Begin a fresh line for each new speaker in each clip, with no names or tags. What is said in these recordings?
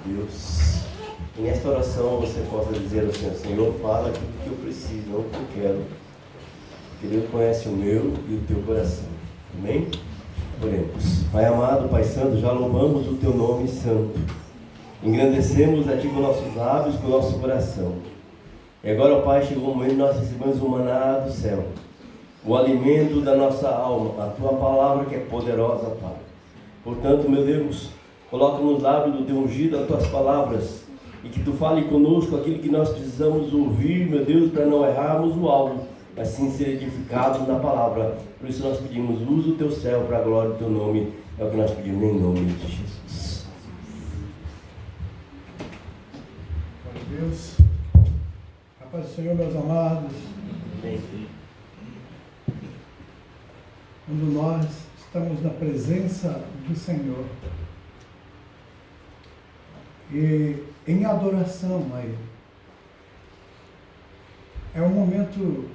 Deus, que nesta oração você possa dizer ao Senhor: Senhor, fala aquilo que eu preciso, não o que eu quero. Que Deus conhece o meu e o teu coração. Amém? Oremos. Pai amado, Pai santo, já louvamos o teu nome santo. Engrandecemos a ti com nossos lábios, com o nosso coração. E agora, ó Pai, chegou o momento de nós recebemos o maná do céu, o alimento da nossa alma, a tua palavra que é poderosa, Pai. Portanto, meu Deus, coloca nos lábios do teu ungido as tuas palavras e que tu fale conosco aquilo que nós precisamos ouvir, meu Deus, para não errarmos o alvo, mas sim ser edificados na palavra. Por isso nós pedimos, usa o teu céu para a glória do teu nome. É o que nós pedimos em nome de Jesus.
Glória a Deus. A paz do Senhor, meus amados.
Amém.
Quando nós estamos na presença do Senhor e em adoração a Ele, é um momento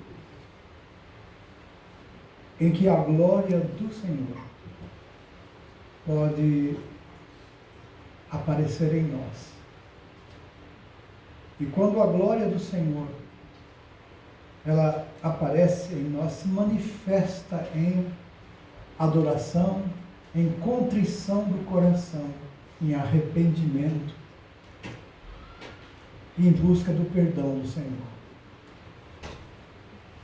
em que a glória do Senhor pode aparecer em nós. E quando a glória do Senhor ela aparece em nós, se manifesta em adoração, em contrição do coração, em arrependimento e em busca do perdão do Senhor.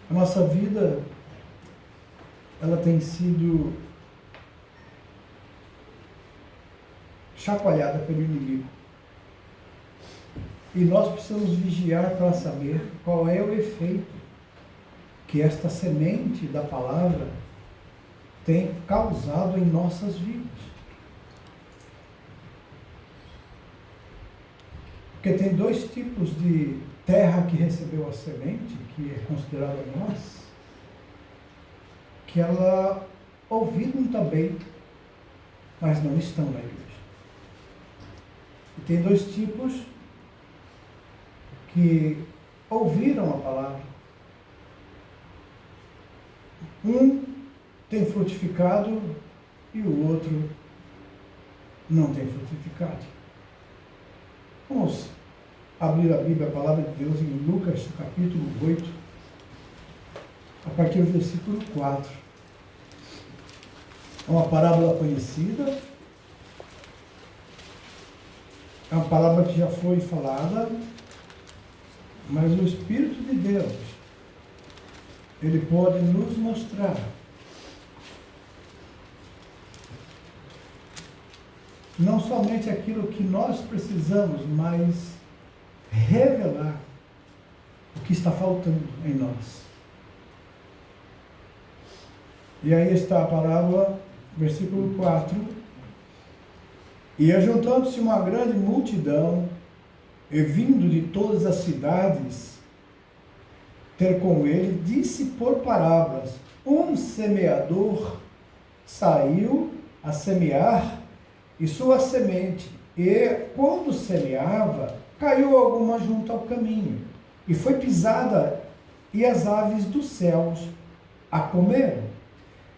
A nossa vida, ela tem sido chacoalhada pelo inimigo. E nós precisamos vigiar para saber qual é o efeito que esta semente da palavra tem causado em nossas vidas. Porque tem dois tipos de terra que recebeu a semente, que é considerada nossa, que ela ouviram também, mas não estão na igreja. E tem dois tipos que ouviram a palavra. Um tem frutificado e o outro não tem frutificado. Vamos abrir a Bíblia, a palavra de Deus, em Lucas, capítulo 8, a partir do versículo 4. É uma parábola conhecida, é uma palavra que já foi falada, mas o Espírito de Deus, ele pode nos mostrar não somente aquilo que nós precisamos, mas revelar o que está faltando em nós. E aí está a parábola, versículo 4. E ajuntando-se uma grande multidão, e vindo de todas as cidades ter com ele, disse por parábolas: um semeador saiu a semear, e sua semente, e quando semeava, caiu alguma junto ao caminho, e foi pisada, e as aves dos céus a comeram.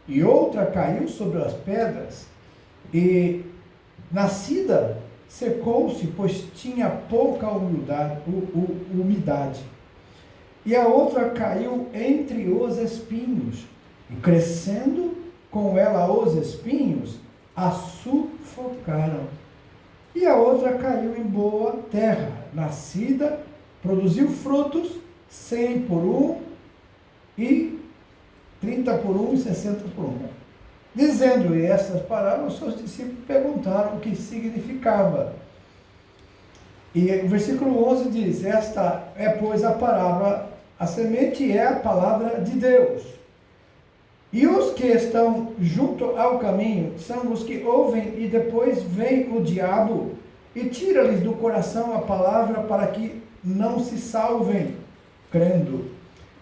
E outra caiu sobre as pedras, e nascida secou-se, pois tinha pouca umidade. E a outra caiu entre os espinhos, e crescendo com ela os espinhos, a sufocaram. E a outra caiu em boa terra, nascida, produziu frutos, 100 por 1, e 30 por 1, e 60 por 1. Dizendo-lhe essas parábolas, seus discípulos perguntaram o que significava. E o versículo 11 diz: esta é, pois, a parábola, a semente é a palavra de Deus. E os que estão junto ao caminho são os que ouvem, e depois vem o diabo e tira-lhes do coração a palavra, para que não se salvem, crendo.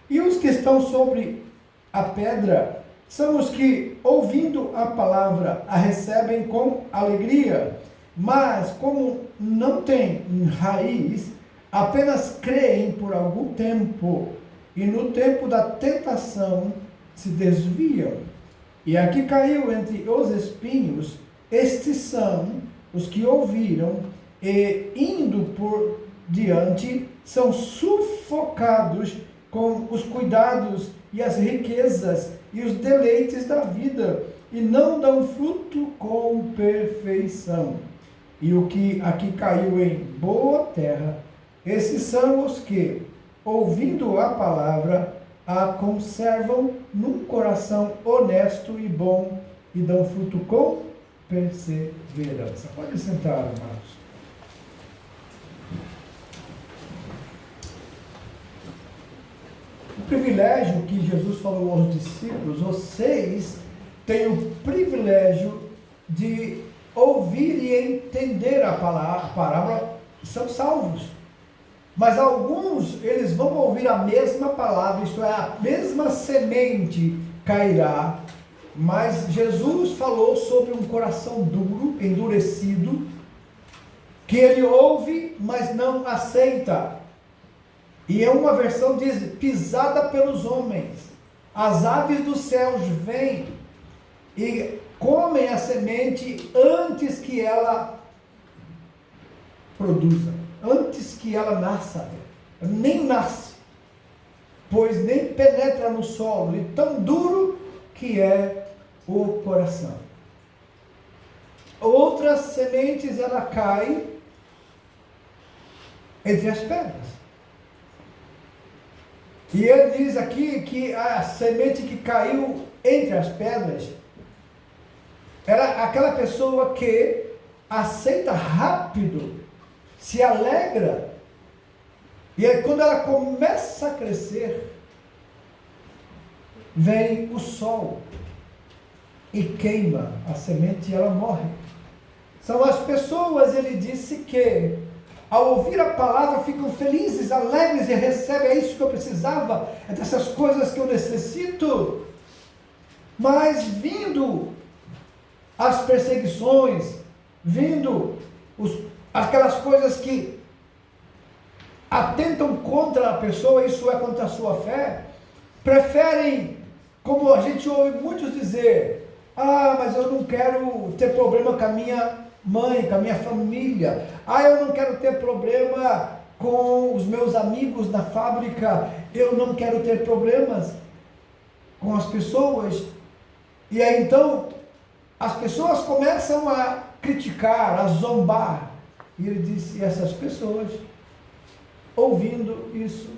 E os que estão sobre a pedra são os que, ouvindo a palavra, a recebem com alegria, mas como não têm raiz, apenas creem por algum tempo, e no tempo da tentação se desviam. E a que caiu entre os espinhos, estes são os que ouviram e indo por diante, são sufocados com os cuidados e as riquezas e os deleites da vida, e não dão fruto com perfeição. E o que aqui caiu em boa terra, esses são os que, ouvindo a palavra, a conservam num coração honesto e bom, e dão fruto com perseverança. Pode sentar, amados. O privilégio que Jesus falou aos discípulos: vocês têm o privilégio de ouvir e entender a palavra, são salvos. Mas alguns, eles vão ouvir a mesma palavra, isto é, a mesma semente cairá. Mas Jesus falou sobre um coração duro, endurecido, que ele ouve, mas não aceita. E é uma versão diz, pisada pelos homens. As aves dos céus vêm e comem a semente antes que ela produza, antes que ela nasça. Nem nasce, pois nem penetra no solo, e tão duro que é o coração. Outras sementes, ela cai entre as pedras. E ele diz aqui que a semente que caiu entre as pedras era aquela pessoa que aceita rápido, se alegra, e aí quando ela começa a crescer, vem o sol e queima a semente e ela morre. São as pessoas, ele disse, que ao ouvir a palavra ficam felizes, alegres e recebem: é isso que eu precisava, é dessas coisas que eu necessito. Mas vindo as perseguições, vindo aquelas coisas que atentam contra a pessoa, isso é contra a sua fé, preferem, como a gente ouve muitos dizer: ah, mas eu não quero ter problema com a minha mãe, com a minha família. Ah, eu não quero ter problema com os meus amigos na fábrica. Eu não quero ter problemas com as pessoas. E aí então as pessoas começam a criticar, a zombar. E ele disse: e essas pessoas, ouvindo isso,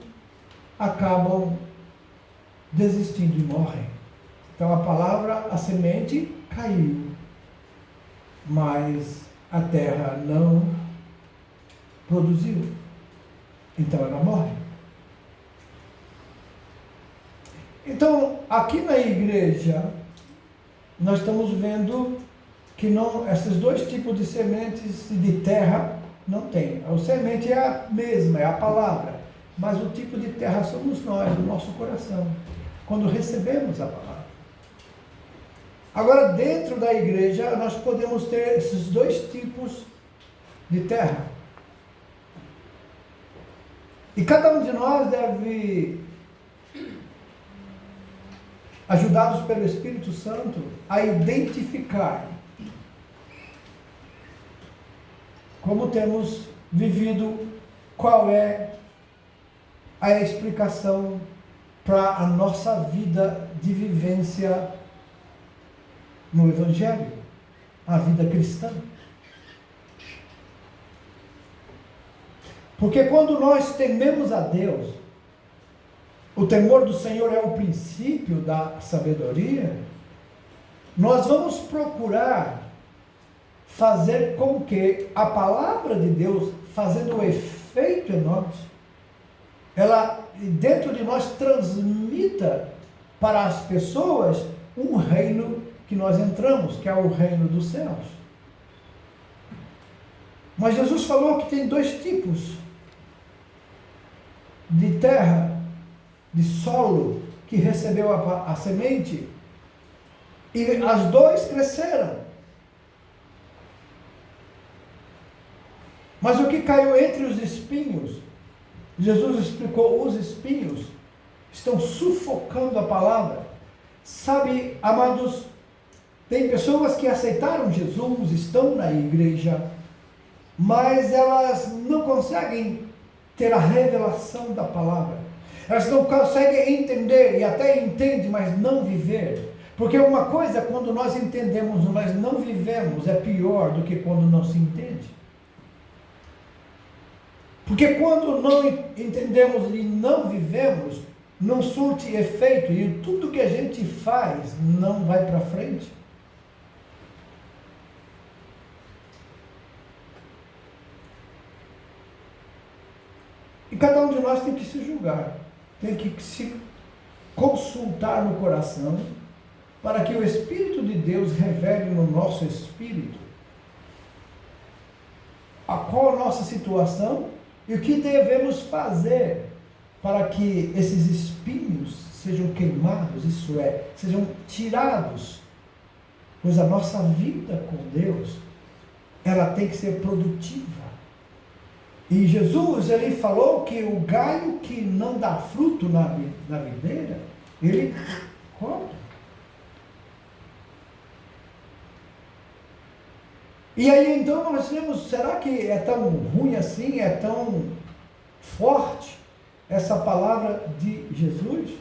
acabam desistindo e morrem. Então a palavra, a semente caiu, mas a terra não produziu, então ela morre. Então, aqui na igreja, nós estamos vendo que não, esses dois tipos de sementes de terra não tem. A semente é a mesma, é a palavra, mas o tipo de terra somos nós, o nosso coração, quando recebemos a palavra. Agora, dentro da igreja, nós podemos ter esses dois tipos de terra. E cada um de nós deve, ajudados pelo Espírito Santo, a identificar como temos vivido, qual é a explicação para a nossa vida de vivência no Evangelho, a vida cristã. Porque quando nós tememos a Deus, o temor do Senhor é o princípio da sabedoria, nós vamos procurar fazer com que a palavra de Deus, fazendo efeito em nós, ela dentro de nós transmita para as pessoas um reino que nós entramos, que é o reino dos céus. Mas Jesus falou que tem dois tipos de terra, de solo, que recebeu a semente, e as dois cresceram. Mas o que caiu entre os espinhos, Jesus explicou: os espinhos estão sufocando a palavra. Sabe, amados, tem pessoas que aceitaram Jesus, estão na igreja, mas elas não conseguem ter a revelação da palavra. Elas não conseguem entender, e até entendem, mas não viver. Porque uma coisa, quando nós entendemos, mas não vivemos, é pior do que quando não se entende. Porque quando não entendemos e não vivemos, não surte efeito, e tudo que a gente faz não vai para frente. E cada um de nós tem que se julgar, tem que se consultar no coração, para que o Espírito de Deus revele no nosso espírito qual a nossa situação e o que devemos fazer para que esses espinhos sejam queimados, isso é, sejam tirados, pois a nossa vida com Deus, ela tem que ser produtiva. E Jesus, ele falou que o galho que não dá fruto na videira, ele corta. E aí então nós temos, será que é tão ruim assim, é tão forte essa palavra de Jesus?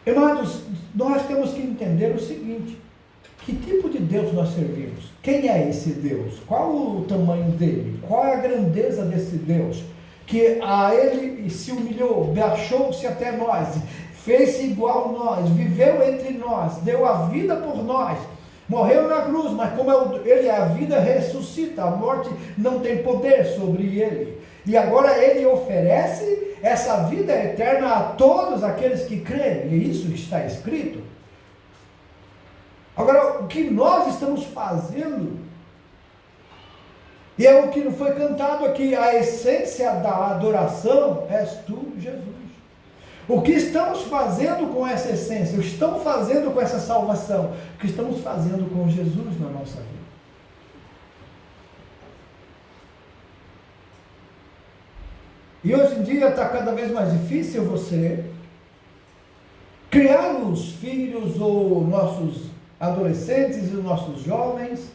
Irmãos, nós temos que entender o seguinte: que tipo de Deus nós servimos? Quem é esse Deus? Qual o tamanho dele? Qual é a grandeza desse Deus? Que a ele se humilhou, baixou-se até nós, fez-se igual a nós, viveu entre nós, deu a vida por nós, morreu na cruz, mas como ele é a vida, ressuscita, a morte não tem poder sobre ele. E agora ele oferece essa vida eterna a todos aqueles que creem, e isso está escrito. Agora, o que nós estamos fazendo, e é o que foi cantado aqui, a essência da adoração és tu, Jesus. O que estamos fazendo com essa essência? O que estamos fazendo com essa salvação? O que estamos fazendo com Jesus na nossa vida? E hoje em dia está cada vez mais difícil você criar os filhos ou nossos adolescentes e os nossos jovens,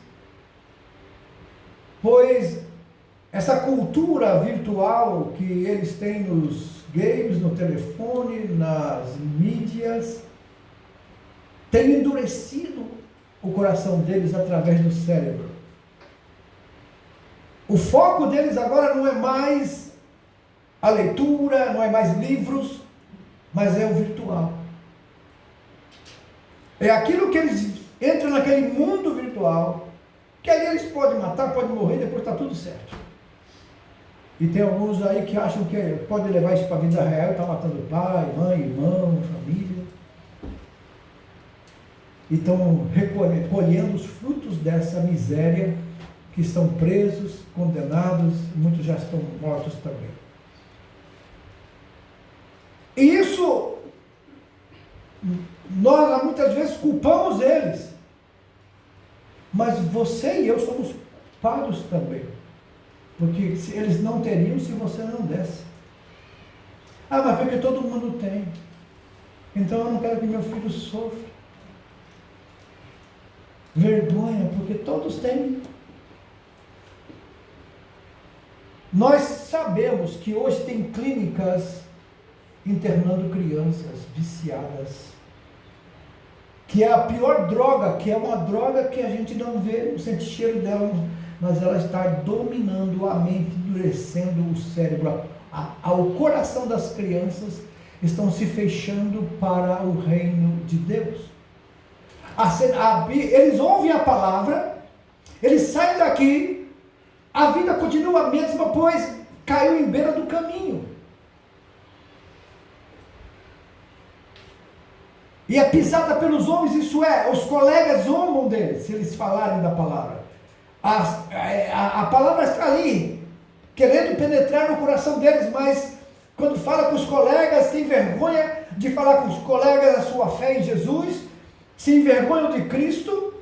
pois essa cultura virtual que eles têm nos games, no telefone, nas mídias, tem endurecido o coração deles através do cérebro. O foco deles agora não é mais a leitura, não é mais livros, mas é o virtual. É aquilo que eles entram naquele mundo virtual, que ali eles podem matar, podem morrer, depois está tudo certo. E tem alguns aí que acham que pode levar isso para a vida real, está matando pai, mãe, irmão, família. E estão colhendo os frutos dessa miséria, que estão presos, condenados, muitos já estão mortos também. E isso, nós muitas vezes culpamos eles, mas você e eu somos culpados também, porque eles não teriam se você não desse. Ah, mas porque todo mundo tem, então eu não quero que meu filho sofra. Vergonha, porque todos têm. Nós sabemos que hoje tem clínicas internando crianças viciadas, que é a pior droga, que é uma droga que a gente não vê, não sente cheiro dela, mas ela está dominando a mente, endurecendo o cérebro. O coração das crianças estão se fechando para o reino de Deus. Eles ouvem a palavra, eles saem daqui, a vida continua a mesma, pois caiu em beira do caminho. E é pisada pelos homens, isso é, os colegas zombam deles, se eles falarem da palavra. A palavra está ali, querendo penetrar no coração deles, mas quando fala com os colegas, tem vergonha de falar com os colegas a sua fé em Jesus, se envergonham de Cristo,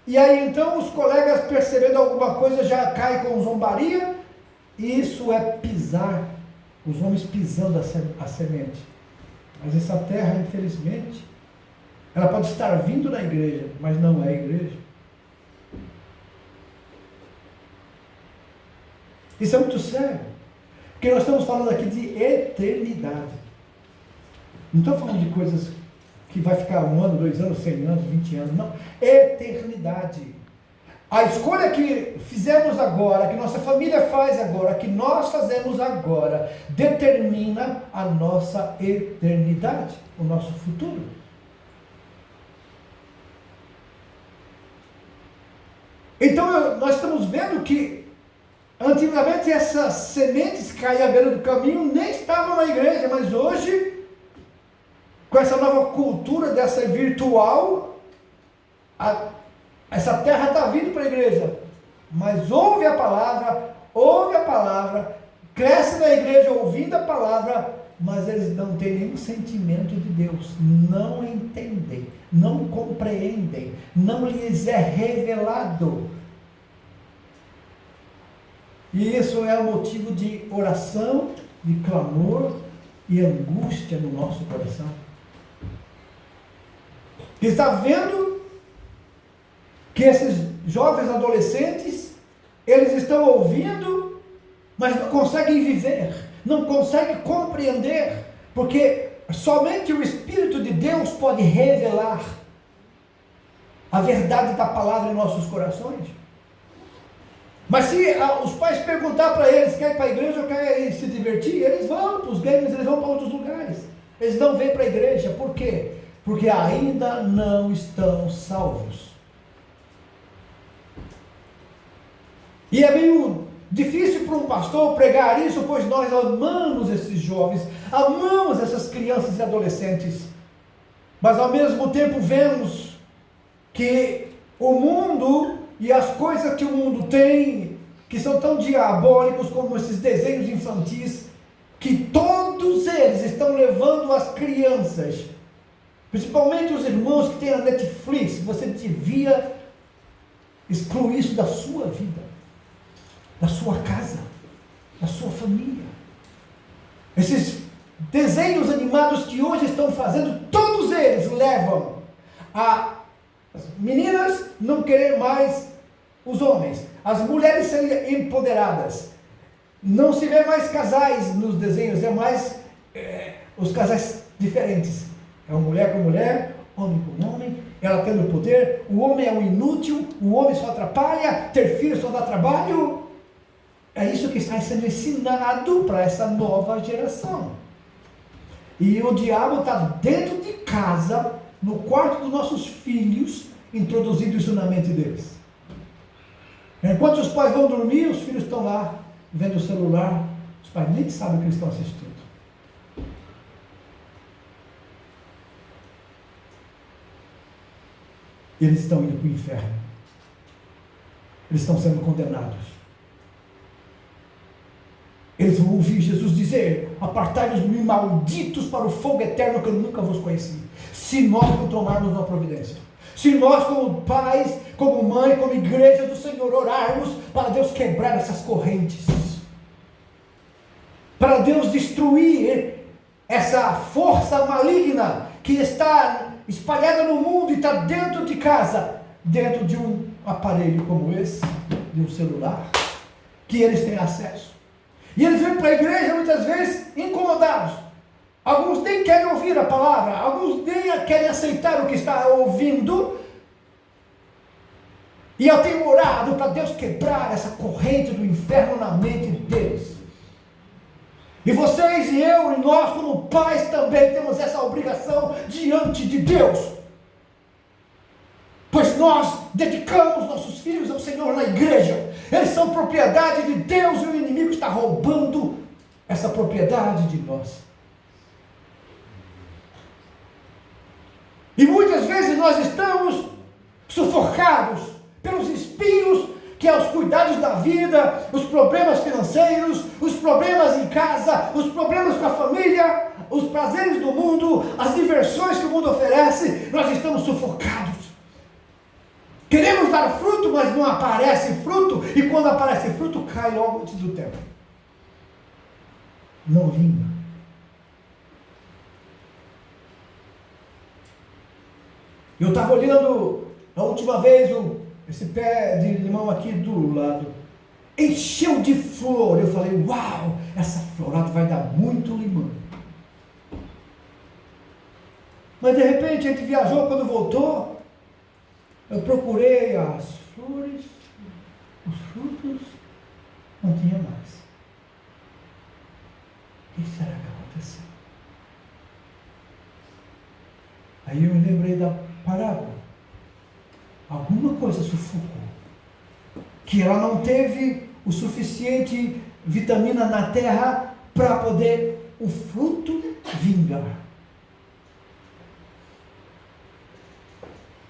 e aí então os colegas, percebendo alguma coisa, já caem com zombaria, e isso é pisar, os homens pisando a semente. Mas essa terra, infelizmente, ela pode estar vindo na igreja, mas não é igreja. Isso é muito sério. Porque nós estamos falando aqui de eternidade. Não estou falando de coisas que vai ficar 1 ano, 2 anos, 100 anos, 20 anos. Não. Eternidade. A escolha que fizemos agora, que nossa família faz agora, que nós fazemos agora, determina a nossa eternidade, o nosso futuro. Então nós estamos vendo que antigamente essas sementes que caíam à beira do caminho nem estavam na igreja, mas hoje, com essa nova cultura dessa virtual, essa terra está vindo para a igreja, mas ouve a palavra, cresce na igreja ouvindo a palavra, mas eles não têm nenhum sentimento de Deus, não entendem, não compreendem, não lhes é revelado. E isso é o motivo de oração, de clamor e angústia no nosso coração. Que está vendo que esses jovens adolescentes, eles estão ouvindo, mas não conseguem viver, não conseguem compreender, porque somente o Espírito de Deus pode revelar a verdade da palavra em nossos corações. Mas se os pais perguntar para eles, quer ir para a igreja ou quer ir se divertir, eles vão para os games, eles vão para outros lugares. Eles não vêm para a igreja. Por quê? Porque ainda não estão salvos. E é meio difícil para um pastor pregar isso, pois nós amamos esses jovens, amamos essas crianças e adolescentes. Mas ao mesmo tempo vemos que o mundo e as coisas que o mundo tem, que são tão diabólicos como esses desenhos infantis, que todos eles estão levando as crianças, principalmente os irmãos que têm a Netflix. Você devia excluir isso da sua vida, da sua casa, da sua família. Esses desenhos animados que hoje estão fazendo, todos eles levam as meninas não querer mais os homens, as mulheres serem empoderadas. Não se vê mais casais nos desenhos, é mais os casais diferentes. É uma mulher com mulher, homem com homem, ela tendo poder, o homem é um inútil, o homem só atrapalha, ter filho só dá trabalho. É isso que está sendo ensinado para essa nova geração. E o diabo está dentro de casa, no quarto dos nossos filhos, introduzindo isso na mente deles. Enquanto os pais vão dormir, os filhos estão lá, vendo o celular, os pais nem sabem o que eles estão assistindo. Eles estão indo para o inferno. Eles estão sendo condenados. Eles vão ouvir Jesus dizer: apartai-vos de mim, malditos, para o fogo eterno que eu nunca vos conheci. Se nós não tomarmos uma providência, se nós como pais, como mãe, como igreja do Senhor, orarmos para Deus quebrar essas correntes, para Deus destruir essa força maligna que está espalhada no mundo e está dentro de casa, dentro de um aparelho como esse, de um celular, que eles têm acesso. E eles vêm para a igreja muitas vezes incomodados. Alguns nem querem ouvir a palavra, alguns nem querem aceitar o que está ouvindo. E eu tenho orado para Deus quebrar essa corrente do inferno na mente deles. E vocês e eu e nós como pais também temos essa obrigação diante de Deus. Pois nós dedicamos nossos filhos ao Senhor na igreja. Eles são propriedade de Deus e o inimigo está roubando essa propriedade de nós. E muitas vezes nós estamos sufocados pelos espinhos que é os cuidados da vida, os problemas financeiros, os problemas em casa, os problemas com a família, os prazeres do mundo, as diversões que o mundo oferece. Nós estamos sufocados. Queremos dar fruto, mas não aparece fruto, e quando aparece fruto, cai logo antes do tempo. Não vinga. Eu estava olhando a última vez esse pé de limão aqui do lado, encheu de flor. Eu falei, uau, essa florada vai dar muito limão. Mas de repente a gente viajou, quando voltou, eu procurei as flores, os frutos, não tinha mais. O que será que aconteceu? Aí eu me lembrei da parábola. Alguma coisa sufocou. Que ela não teve o suficiente vitamina na terra para poder o fruto vingar.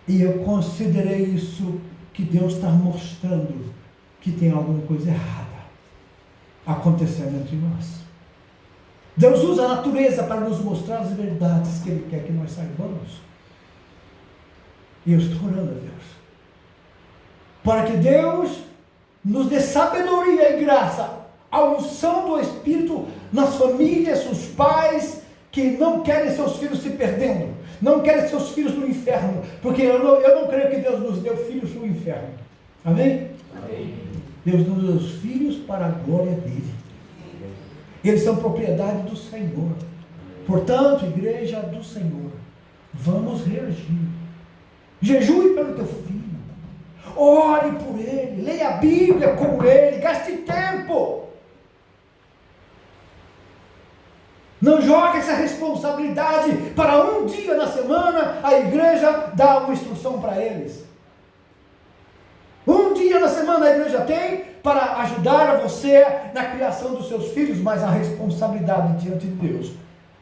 E eu considerei isso, que Deus está mostrando que tem alguma coisa errada acontecendo entre nós. Deus usa a natureza para nos mostrar as verdades que Ele quer que nós saibamos. E eu estou orando a Deus, para que Deus nos dê sabedoria e graça, a unção do Espírito nas famílias, os pais que não querem seus filhos se perdendo, não querem seus filhos no inferno, porque eu não creio que Deus nos deu filhos no inferno. Amém?
Amém.
Deus nos deu os filhos para a glória dele. Eles são propriedade do Senhor. Portanto, igreja do Senhor, vamos reagir. Jejue pelo teu filho. Ore por ele. Leia a Bíblia com ele. Gaste tempo. Não jogue essa responsabilidade para um dia na semana a igreja dar uma instrução para eles. Um dia na semana a igreja tem para ajudar a você na criação dos seus filhos, mas a responsabilidade diante de Deus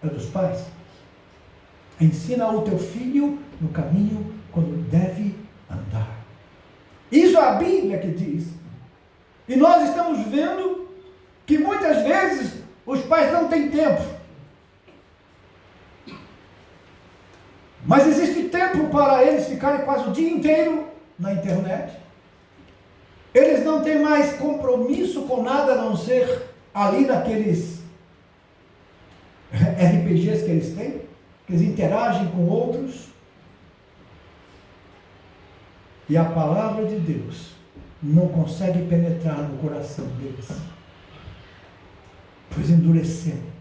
é dos pais. Ensina o teu filho no caminho quando deve andar. Isso é a Bíblia que diz. E nós estamos vendo que muitas vezes os pais não têm tempo. Mas existe tempo para eles ficarem quase o dia inteiro na internet. Eles não têm mais compromisso com nada a não ser ali naqueles RPGs que eles têm, que eles interagem com outros. E a palavra de Deus não consegue penetrar no coração deles, pois endureceu.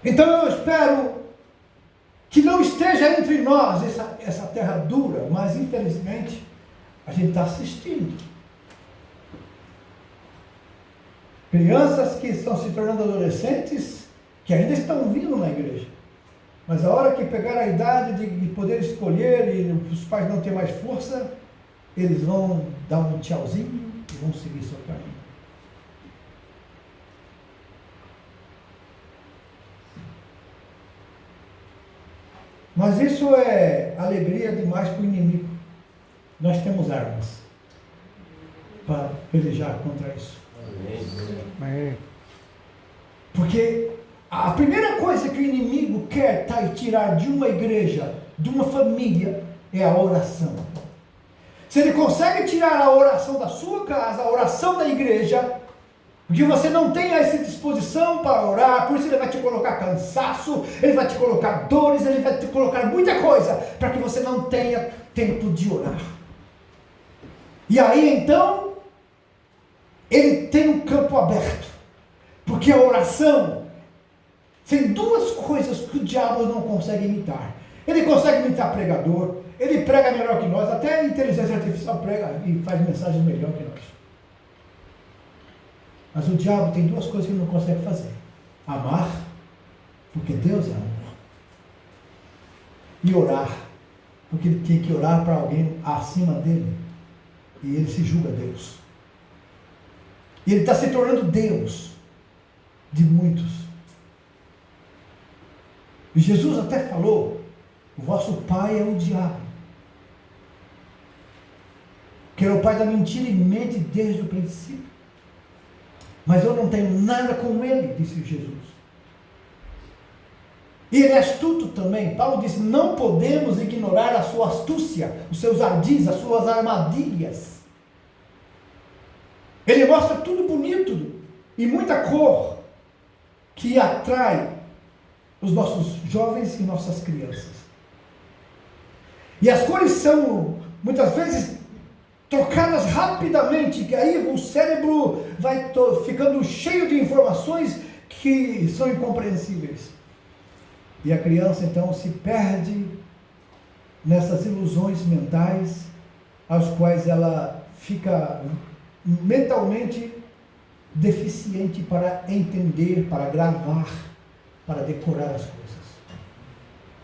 Então eu espero que não esteja entre nós essa terra dura, mas infelizmente a gente está assistindo. Crianças que estão se tornando adolescentes, que ainda estão vindo na igreja, mas a hora que pegar a idade de poder escolher e os pais não têm mais força, eles vão dar um tchauzinho e vão seguir seu caminho. Mas isso é alegria demais para o inimigo. Nós temos armas para pelejar contra isso.
Amém.
Porque a primeira coisa que o inimigo quer tirar de uma igreja, de uma família, é a oração. Se ele consegue tirar a oração da sua casa, a oração da igreja, porque você não tem essa disposição para orar, por isso ele vai te colocar cansaço, ele vai te colocar dores, ele vai te colocar muita coisa, para que você não tenha tempo de orar. E aí então, ele tem um campo aberto, porque a oração tem duas coisas que o diabo não consegue imitar. Ele consegue imitar pregador, ele prega melhor que nós, até a inteligência artificial prega e faz mensagens melhor que nós. Mas o diabo tem duas coisas que ele não consegue fazer: amar, porque Deus é amor, e orar, porque ele tem que orar para alguém acima dele, e ele se julga Deus. E ele está se tornando Deus de muitos. E Jesus até falou: o vosso pai é o diabo, que era o pai da mentira e mente desde o princípio. Mas eu não tenho nada com ele, disse Jesus. E ele é astuto também. Paulo disse: não podemos ignorar a sua astúcia, os seus ardis, as suas armadilhas. Ele mostra tudo bonito e muita cor que atrai os nossos jovens e nossas crianças. E as cores são, muitas vezes, trocadas rapidamente, que aí o cérebro vai ficando cheio de informações que são incompreensíveis. E a criança, então, se perde nessas ilusões mentais, às quais ela fica mentalmente deficiente para entender, para gravar, para decorar as coisas.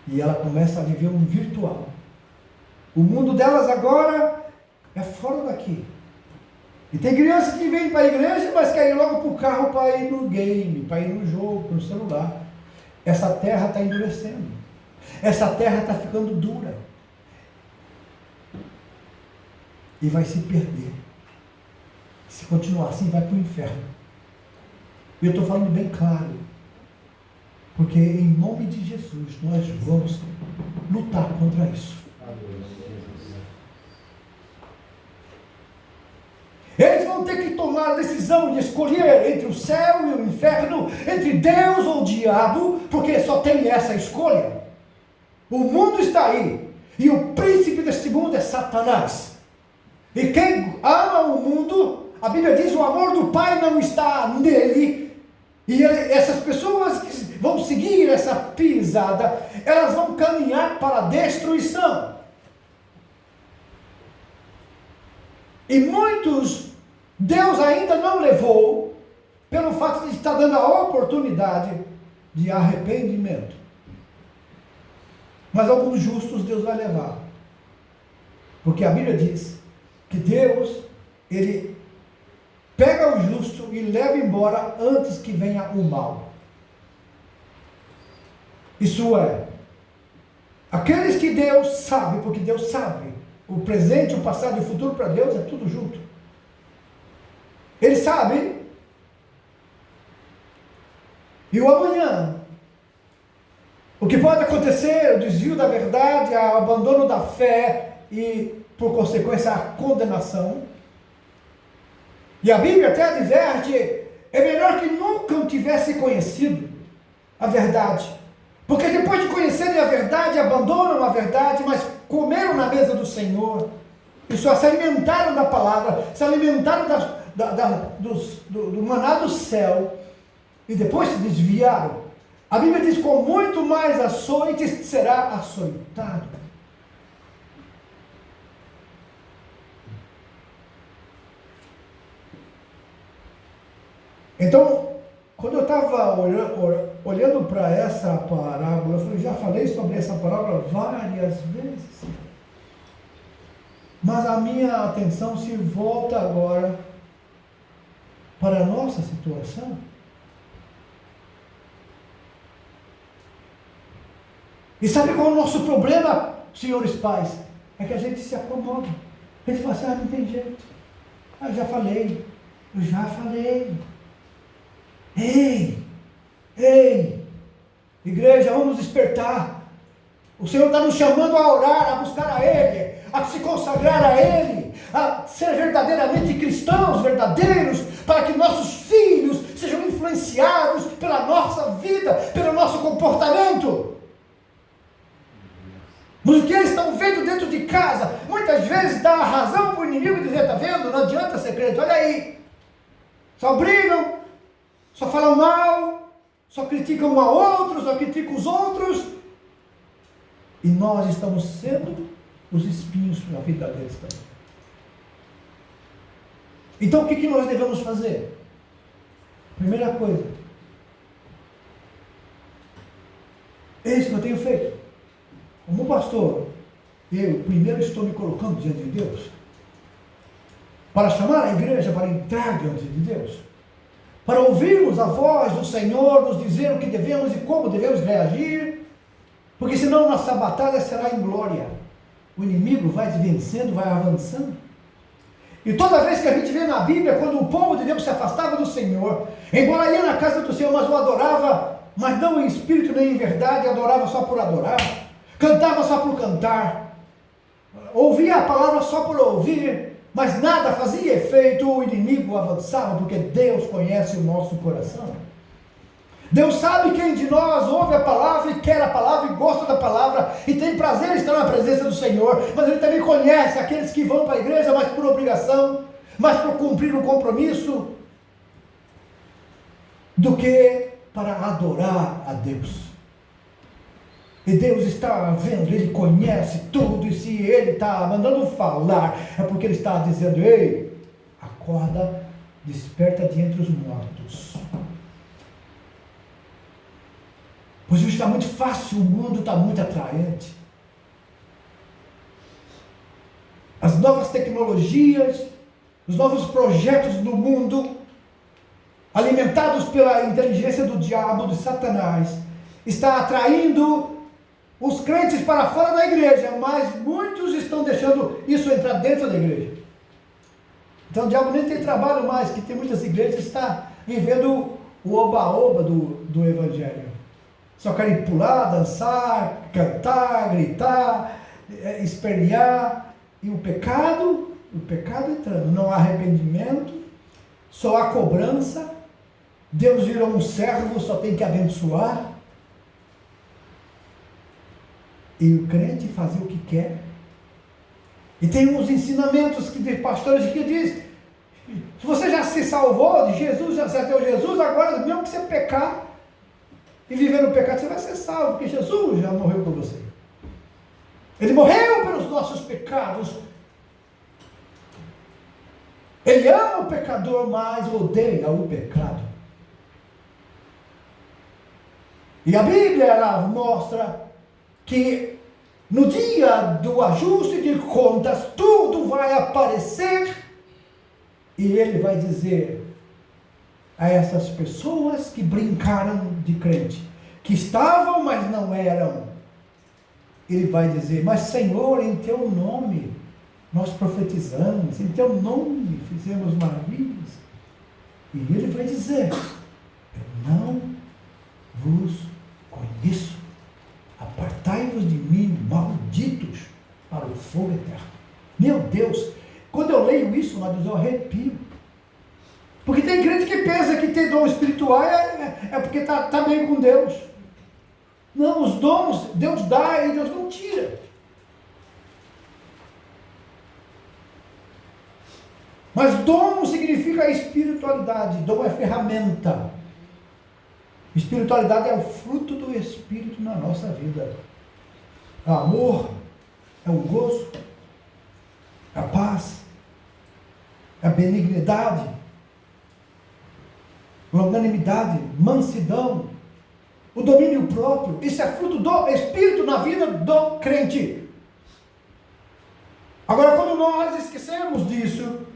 E ela começa a viver um virtual. O mundo delas agora é fora daqui. E tem crianças que vêm para a igreja, mas querem logo para o carro para ir no game, para ir no jogo, no celular. Essa terra está endurecendo. Essa terra está ficando dura. E vai se perder. Se continuar assim, vai para o inferno. E eu estou falando bem claro. Porque em nome de Jesus, nós vamos lutar contra isso. Eles vão ter que tomar a decisão de escolher entre o céu e o inferno, entre Deus ou o diabo, porque só tem essa escolha. O mundo está aí, e o príncipe deste mundo é Satanás. E quem ama o mundo, a Bíblia diz, o amor do Pai não está nele, e essas pessoas que vão seguir essa pisada, elas vão caminhar para a destruição. E muitos, Deus ainda não levou, pelo fato de estar dando a oportunidade de arrependimento. Mas alguns justos Deus vai levar. Porque a Bíblia diz que Deus, Ele pega o justo e leva embora antes que venha o mal. Isso é, aqueles que Deus sabe, porque Deus sabe, o presente, o passado e o futuro para Deus é tudo junto. Ele sabe. E o amanhã. O que pode acontecer, o desvio da verdade, o abandono da fé e, por consequência, a condenação. E a Bíblia até adverte, é melhor que nunca eu tivesse conhecido a verdade. Porque depois de conhecerem a verdade, abandonam a verdade, mas comeram na mesa do Senhor, e só se alimentaram da palavra, se alimentaram do maná do céu, e depois se desviaram. A Bíblia diz, com muito mais açoites será açoitado. Então, quando eu estava olhando para essa parábola, eu falei, já falei sobre essa parábola várias vezes. Mas a minha atenção se volta agora para a nossa situação. E sabe qual é o nosso problema, senhores pais? É que a gente se acomoda. A gente fala assim, não tem jeito. Eu já falei. Ei, igreja, vamos despertar. O Senhor está nos chamando a orar, a buscar a Ele, a se consagrar a Ele, a ser verdadeiramente cristãos, verdadeiros, para que nossos filhos sejam influenciados pela nossa vida, pelo nosso comportamento. Mas o que eles estão vendo dentro de casa, muitas vezes dá a razão para o inimigo dizer, está vendo, não adianta ser crente, olha aí, só brigam, só falam mal, só criticam um ao outro, só criticam os outros, e nós estamos sendo os espinhos na vida deles também. Então o que nós devemos fazer? Primeira coisa, é isso que eu tenho feito. Como pastor, eu primeiro estou me colocando diante de Deus, para chamar a igreja para entrar diante de Deus, para ouvirmos a voz do Senhor, nos dizer o que devemos e como devemos reagir, porque senão nossa batalha será em glória. O inimigo vai vencendo, vai avançando. E toda vez que a gente vê na Bíblia, quando o povo de Deus se afastava do Senhor, embora ia na casa do Senhor, mas o adorava, mas não em espírito nem em verdade, adorava só por adorar, cantava só por cantar, ouvia a palavra só por ouvir, mas nada fazia efeito, o inimigo avançava, porque Deus conhece o nosso coração. Deus sabe quem de nós ouve a palavra e quer a palavra e gosta da palavra e tem prazer em estar na presença do Senhor, mas Ele também conhece aqueles que vão para a igreja mais por obrigação, mais por cumprir um compromisso, do que para adorar a Deus. E Deus está vendo, Ele conhece tudo, e se Ele está mandando falar, é porque Ele está dizendo: ei, acorda, desperta de entre os mortos. Pois hoje está muito fácil, o mundo está muito atraente. As novas tecnologias, os novos projetos do mundo, alimentados pela inteligência do diabo, de Satanás, está atraindo os crentes para fora da igreja, mas muitos estão deixando isso entrar dentro da igreja. Então o diabo nem tem trabalho mais, que tem muitas igrejas que está vivendo o oba-oba do evangelho. Só querem pular, dançar, cantar, gritar, espernear, e o pecado entrando, não há arrependimento, só há cobrança. Deus virou um servo, só tem que abençoar. E o crente fazer o que quer. E tem uns ensinamentos de pastores que diz: se você já se salvou de Jesus, já aceitou Jesus, agora mesmo que você pecar e viver no pecado, você vai ser salvo, porque Jesus já morreu por você. Ele morreu pelos nossos pecados. Ele ama o pecador, mas odeia o pecado. E a Bíblia, ela mostra que no dia do ajuste de contas, tudo vai aparecer, e Ele vai dizer a essas pessoas que brincaram de crente, que estavam, mas não eram, Ele vai dizer: mas Senhor, em Teu nome nós profetizamos, em Teu nome fizemos maravilhas. E Ele vai dizer: eu não vos conheço, apartai-vos de mim, malditos, para o fogo eterno. Meu Deus, quando eu leio isso, eu arrepio. Porque tem crente que pensa que ter dom espiritual é porque está bem com Deus. Não, os dons Deus dá e Deus não tira. Mas dom significa espiritualidade, dom é ferramenta. Espiritualidade é o fruto do Espírito na nossa vida. É o amor, é o gozo, é a paz, é a benignidade, longanimidade, mansidão, o domínio próprio. Isso é fruto do Espírito na vida do crente. Agora, quando nós esquecemos disso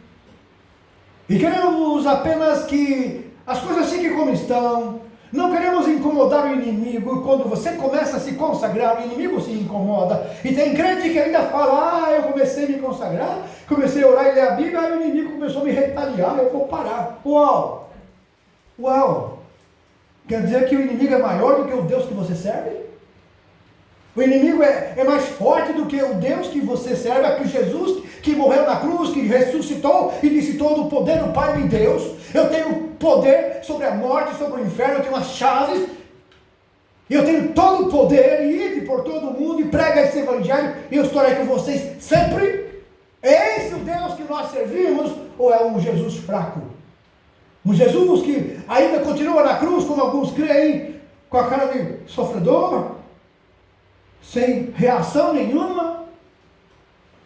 e queremos apenas que as coisas fiquem como estão, não queremos incomodar o inimigo, e quando você começa a se consagrar, o inimigo se incomoda. E tem crente que ainda fala: eu comecei a me consagrar, comecei a orar e ler a Bíblia, aí o inimigo começou a me retaliar, eu vou parar. Uau! Quer dizer que o inimigo é maior do que o Deus que você serve? O inimigo é mais forte do que o Deus que você serve, é que Jesus que morreu na cruz, que ressuscitou e disse: todo o poder do Pai me Deus. Eu tenho poder sobre a morte, sobre o inferno, eu tenho as chaves, eu tenho todo o poder, e ide por todo o mundo e prega esse evangelho, e eu estarei com vocês sempre. É esse o Deus que nós servimos, ou é um Jesus fraco? Um Jesus que ainda continua na cruz, como alguns creem, com a cara de sofredor, sem reação nenhuma,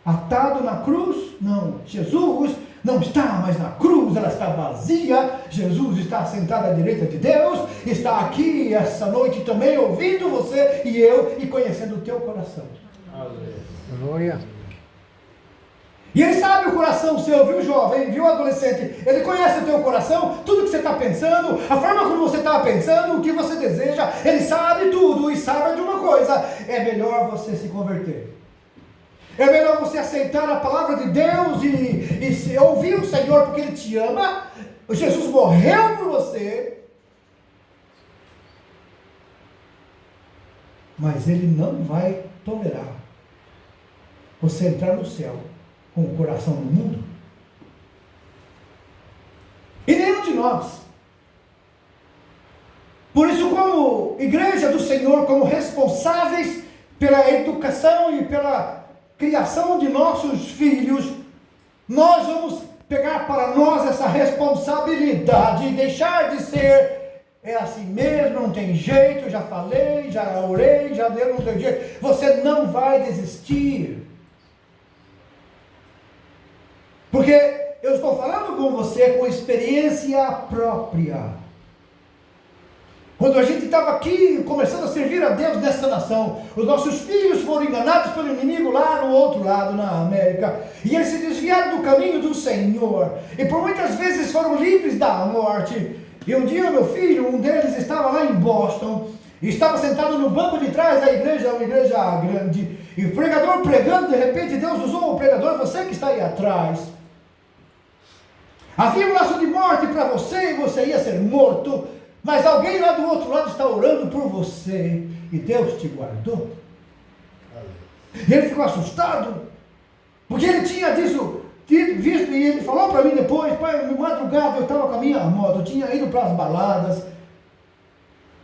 atado na cruz? Não, Jesus não está mais na cruz, ela está vazia. Jesus está sentado à direita de Deus, está aqui essa noite também, ouvindo você e eu, e conhecendo o teu coração.
Aleluia.
E Ele sabe o coração seu, viu, jovem, viu, adolescente? Ele conhece o teu coração, tudo que você está pensando, a forma como você está pensando, o que você deseja. Ele sabe tudo, e sabe de uma coisa: é melhor você se converter. É melhor você aceitar a palavra de Deus e ouvir o Senhor, porque Ele te ama. Jesus morreu por você, mas Ele não vai tolerar você entrar no céu com o coração no mundo. E nenhum de nós. Por isso, como igreja do Senhor, como responsáveis pela educação e pela criação de nossos filhos, nós vamos pegar para nós essa responsabilidade e deixar de ser, é assim mesmo, não tem jeito, já falei, já orei, já deu, não tem jeito. Você não vai desistir. Porque eu estou falando com você com experiência própria. Quando a gente estava aqui começando a servir a Deus nessa nação, os nossos filhos foram enganados pelo inimigo lá no outro lado, na América, e eles se desviaram do caminho do Senhor, e por muitas vezes foram livres da morte. E um dia meu filho, um deles estava lá em Boston, e estava sentado no banco de trás da igreja, uma igreja grande, e o pregador pregando, de repente Deus usou o pregador, você que está aí atrás. Havia um laço de morte para você, e você ia ser morto, mas alguém lá do outro lado está orando por você, e Deus te guardou. E ele ficou assustado, porque ele tinha visto, e ele falou para mim depois, pai, de madrugada eu estava com a minha moto, eu tinha ido para as baladas,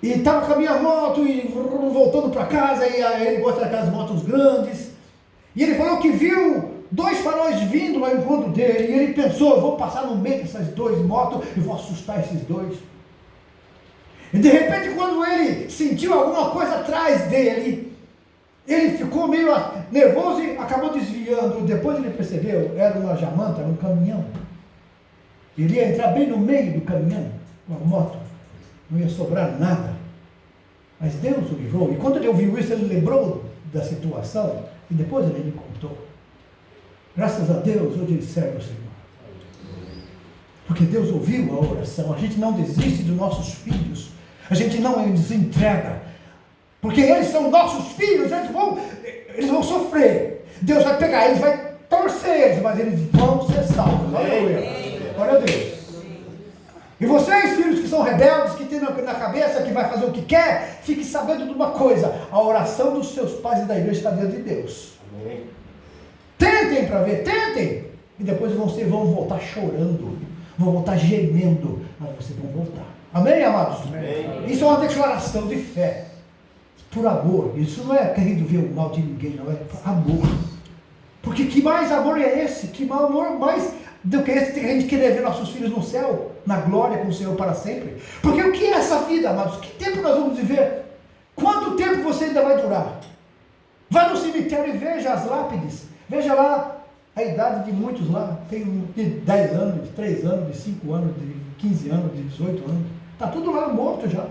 e estava com a minha moto, e voltando para casa, e ele gosta daquelas motos grandes, e ele falou que viu 2 faróis vindo ao encontro dele, e ele pensou, eu vou passar no meio dessas 2 motos, e vou assustar esses 2. E de repente, quando ele sentiu alguma coisa atrás dele, ele ficou meio nervoso e acabou desviando. Depois ele percebeu, era uma jamanta, era um caminhão. Ele ia entrar bem no meio do caminhão, com a moto. Não ia sobrar nada. Mas Deus o livrou. E quando ele ouviu isso, ele lembrou da situação. E depois ele me contou. Graças a Deus, hoje ele serve o Senhor. Porque Deus ouviu a oração. A gente não desiste dos nossos filhos. A gente não os entrega, porque eles são nossos filhos, eles vão sofrer. Deus vai pegar eles, vai torcer eles, mas eles vão ser salvos. Aleluia. Glória a Deus. E vocês, filhos que são rebeldes, que têm na cabeça que vai fazer o que quer, fique sabendo de uma coisa: a oração dos seus pais e da igreja está diante de Deus. Amém. Tentem para ver, tentem. E depois vocês vão voltar chorando, vão voltar gemendo, mas vocês vão voltar. Amém, amados? Amém. Isso é uma declaração de fé, por amor. Isso não é querendo ver o mal de ninguém, não, é por amor. Porque que mais amor é esse? Que amor mais do que esse? Tem a gente querer ver nossos filhos no céu, na glória com o Senhor para sempre. Porque o que é essa vida, amados? Que tempo nós vamos viver? Quanto tempo você ainda vai durar? Vá no cemitério e veja as lápides. Veja lá a idade de muitos lá. Tem de 10 anos, de 3 anos, de 5 anos, de 15 anos, de 18 anos. Está tudo lá morto já.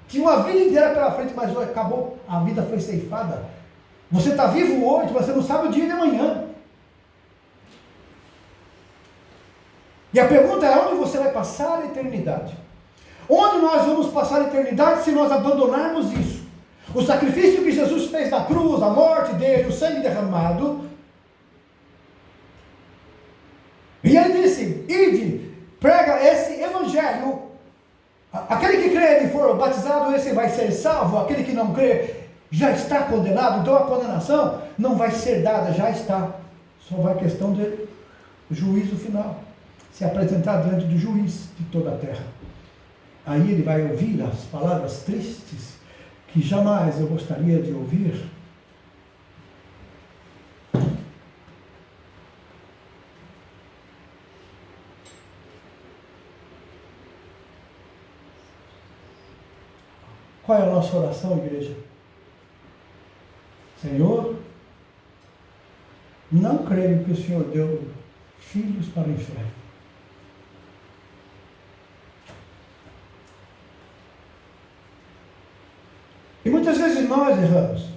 Tinha uma vida inteira pela frente, mas acabou. A vida foi ceifada. Você está vivo hoje, você não sabe o dia de amanhã. E a pergunta é: onde você vai passar a eternidade? Onde nós vamos passar a eternidade se nós abandonarmos isso? O sacrifício que Jesus fez na cruz, a morte dele, o sangue derramado. E ele disse: ide, prega esse evangelho. Aquele que crê e for batizado, esse vai ser salvo. Aquele que não crê já está condenado. Então a condenação não vai ser dada, já está. Só vai questão de juízo final. Se apresentar diante do juiz de toda a terra. Aí ele vai ouvir as palavras tristes que jamais eu gostaria de ouvir. Qual é a nossa oração, igreja? Senhor, não creio que o Senhor deu filhos para o inferno. E muitas vezes nós erramos.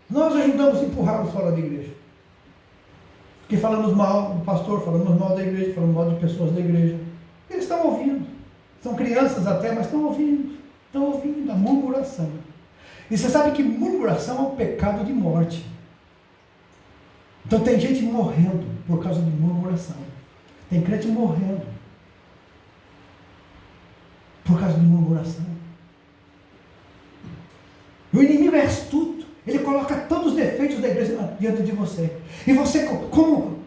Nós ajudamos a empurrá-los fora da igreja. Porque falamos mal do pastor, falamos mal da igreja, falamos mal de pessoas da igreja. Eles estão ouvindo. São crianças até, mas estão ouvindo. Estão ouvindo a murmuração. E você sabe que murmuração é um pecado de morte. Então tem gente morrendo por causa de murmuração. Tem crente morrendo por causa de murmuração. O inimigo é astuto. Ele coloca todos os defeitos da igreja diante de você. E você, como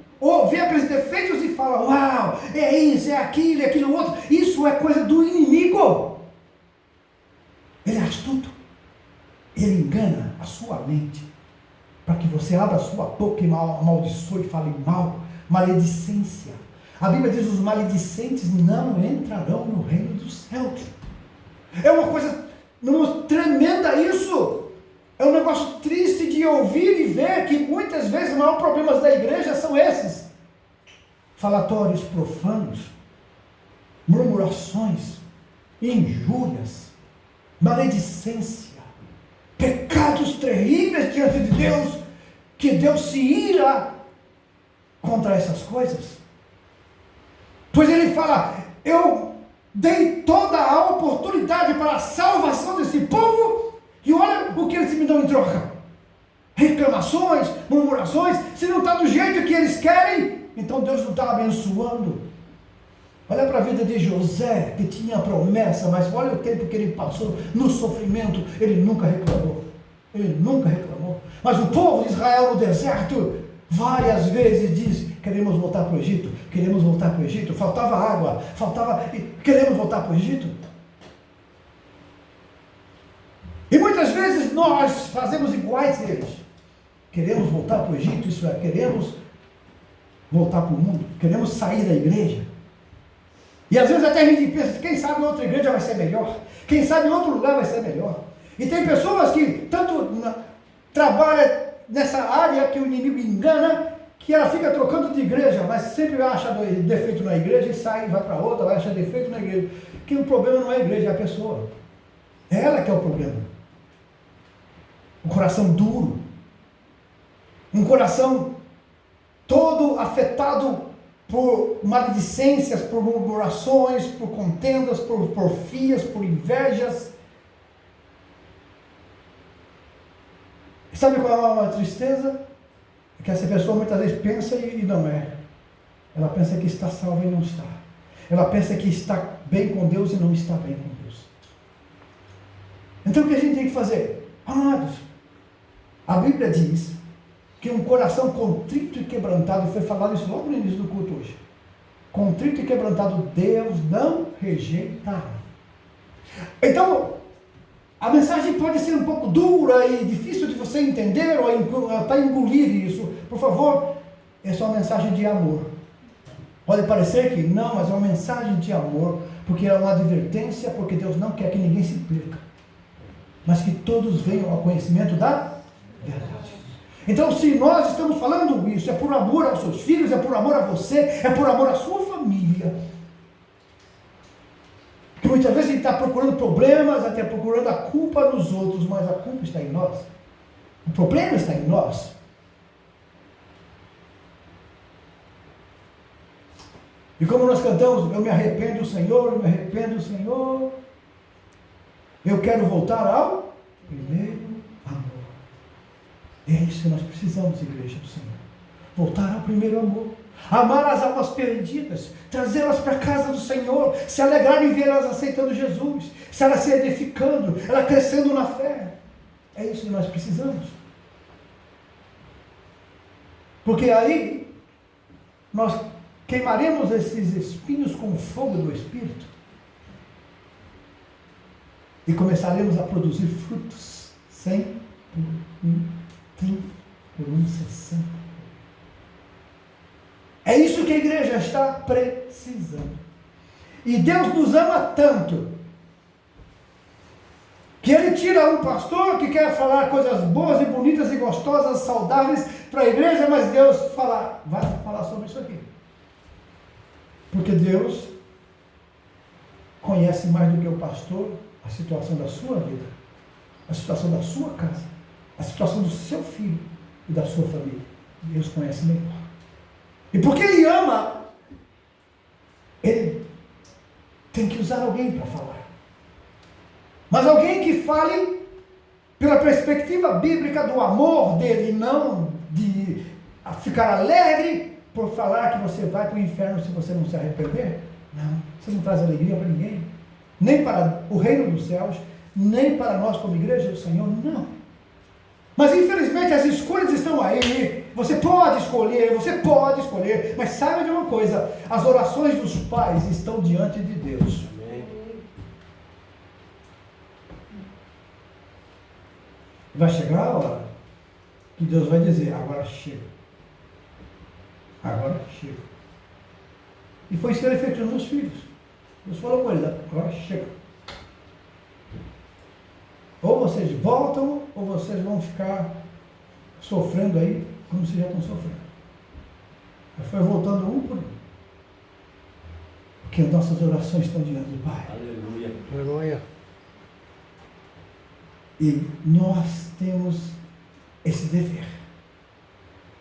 vê aqueles defeitos e fala: uau, é isso, é aquilo outro. Isso é coisa do inimigo. Ele é astuto. Ele engana a sua mente para que você abra a sua boca e amaldiçoe e fale mal. Maledicência. A Bíblia diz: os maledicentes não entrarão no reino dos céus. É uma coisa tremenda isso. É um negócio triste de ouvir e ver que muitas vezes os maiores problemas da igreja são esses: falatórios profanos, murmurações, injúrias, maledicência, pecados terríveis diante de Deus, que Deus se ira contra essas coisas. Pois ele fala: eu dei toda a oportunidade para a salvação desse povo, e olha o que eles me dão em troca: reclamações, murmurações. Se não está do jeito que eles querem, então Deus não está abençoando. Olha para a vida de José, que tinha a promessa, mas olha o tempo que ele passou no sofrimento. Ele nunca reclamou. Ele nunca reclamou. Mas o povo de Israel no deserto várias vezes diz: queremos voltar para o Egito, queremos voltar para o Egito. Faltava água, queremos voltar para o Egito. E muitas vezes nós fazemos iguais a eles. Queremos voltar para o Egito, isso é, queremos voltar para o mundo, queremos sair da igreja. E às vezes até a gente pensa: quem sabe outra igreja vai ser melhor, quem sabe outro lugar vai ser melhor. E tem pessoas que tanto trabalham nessa área que o inimigo engana, que ela fica trocando de igreja, mas sempre acha defeito na igreja e sai e vai para outra, vai achar defeito na igreja. Que o problema não é a igreja, é a pessoa. É ela que é o problema. Um coração duro, um coração todo afetado por maledicências, por murmurações, por contendas, por porfias, por invejas. Sabe qual é a tristeza? É que essa pessoa muitas vezes pensa e não é. Ela pensa que está salva e não está. Ela pensa que está bem com Deus e não está bem com Deus. Então o que a gente tem que fazer? Amados, a Bíblia diz que um coração contrito e quebrantado, foi falado isso logo no início do culto hoje. Contrito e quebrantado Deus não rejeitará. Então, a mensagem pode ser um pouco dura e difícil de você entender ou até engolir isso. Por favor, essa é uma mensagem de amor. Pode parecer que não, mas é uma mensagem de amor, porque é uma advertência, porque Deus não quer que ninguém se perca, mas que todos venham ao conhecimento da verdade. Então, se nós estamos falando isso, é por amor aos seus filhos, é por amor a você, é por amor à sua família. Que muitas vezes a gente está procurando problemas, até procurando a culpa nos outros, mas a culpa está em nós. O problema está em nós. E como nós cantamos: eu me arrependo, Senhor, eu me arrependo, Senhor. Eu quero voltar ao primeiro amor. É isso que nós precisamos, igreja do Senhor. Voltar ao primeiro amor. Amar as almas perdidas, trazê-las para a casa do Senhor, se alegrar em ver elas aceitando Jesus, se elas se edificando, ela crescendo na fé. É isso que nós precisamos. Porque aí nós queimaremos esses espinhos com o fogo do Espírito e começaremos a produzir frutos 100 por 1, 30 por 1, 60. É isso que a igreja está precisando. E Deus nos ama tanto que Ele tira um pastor que quer falar coisas boas e bonitas e gostosas, saudáveis para a igreja, mas Deus vai falar sobre isso aqui. Porque Deus conhece mais do que o pastor a situação da sua vida, a situação da sua casa, a situação do seu filho e da sua família. Deus conhece melhor. E porque Ele ama, Ele tem que usar alguém para falar. Mas alguém que fale pela perspectiva bíblica do amor dele, não de ficar alegre por falar que você vai para o inferno se você não se arrepender. Não, você não traz alegria para ninguém, nem para o reino dos céus, nem para nós como igreja do Senhor, não. Mas infelizmente as escolhas estão aí. Você pode escolher, mas saiba de uma coisa: as orações dos pais estão diante de Deus. Vai chegar a hora que Deus vai dizer, agora chega. Agora chega. E foi isso que ele fez com os meus filhos. Deus falou com eles, agora chega. Ou vocês voltam, ou vocês vão ficar sofrendo aí, como vocês já estão sofrendo. Aí foi voltando um por um. Porque nossas orações estão diante do Pai.
Aleluia.
Aleluia.
E nós temos esse dever.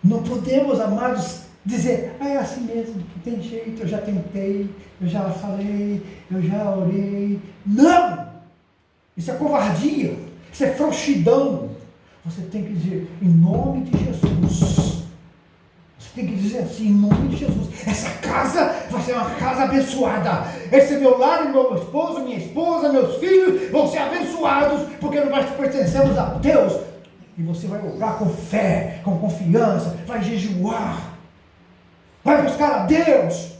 Não podemos, amados, dizer, é assim mesmo, não tem jeito, eu já tentei, eu já falei, eu já orei. Não! Isso é covardia, isso é frouxidão. Você tem que dizer, em nome de Jesus. Você tem que dizer assim, em nome de Jesus. Essa casa vai ser uma casa abençoada. Esse é meu lar, meu esposo, minha esposa, meus filhos vão ser abençoados, porque nós pertencemos a Deus. E você vai orar com fé, com confiança, vai jejuar, vai buscar a Deus.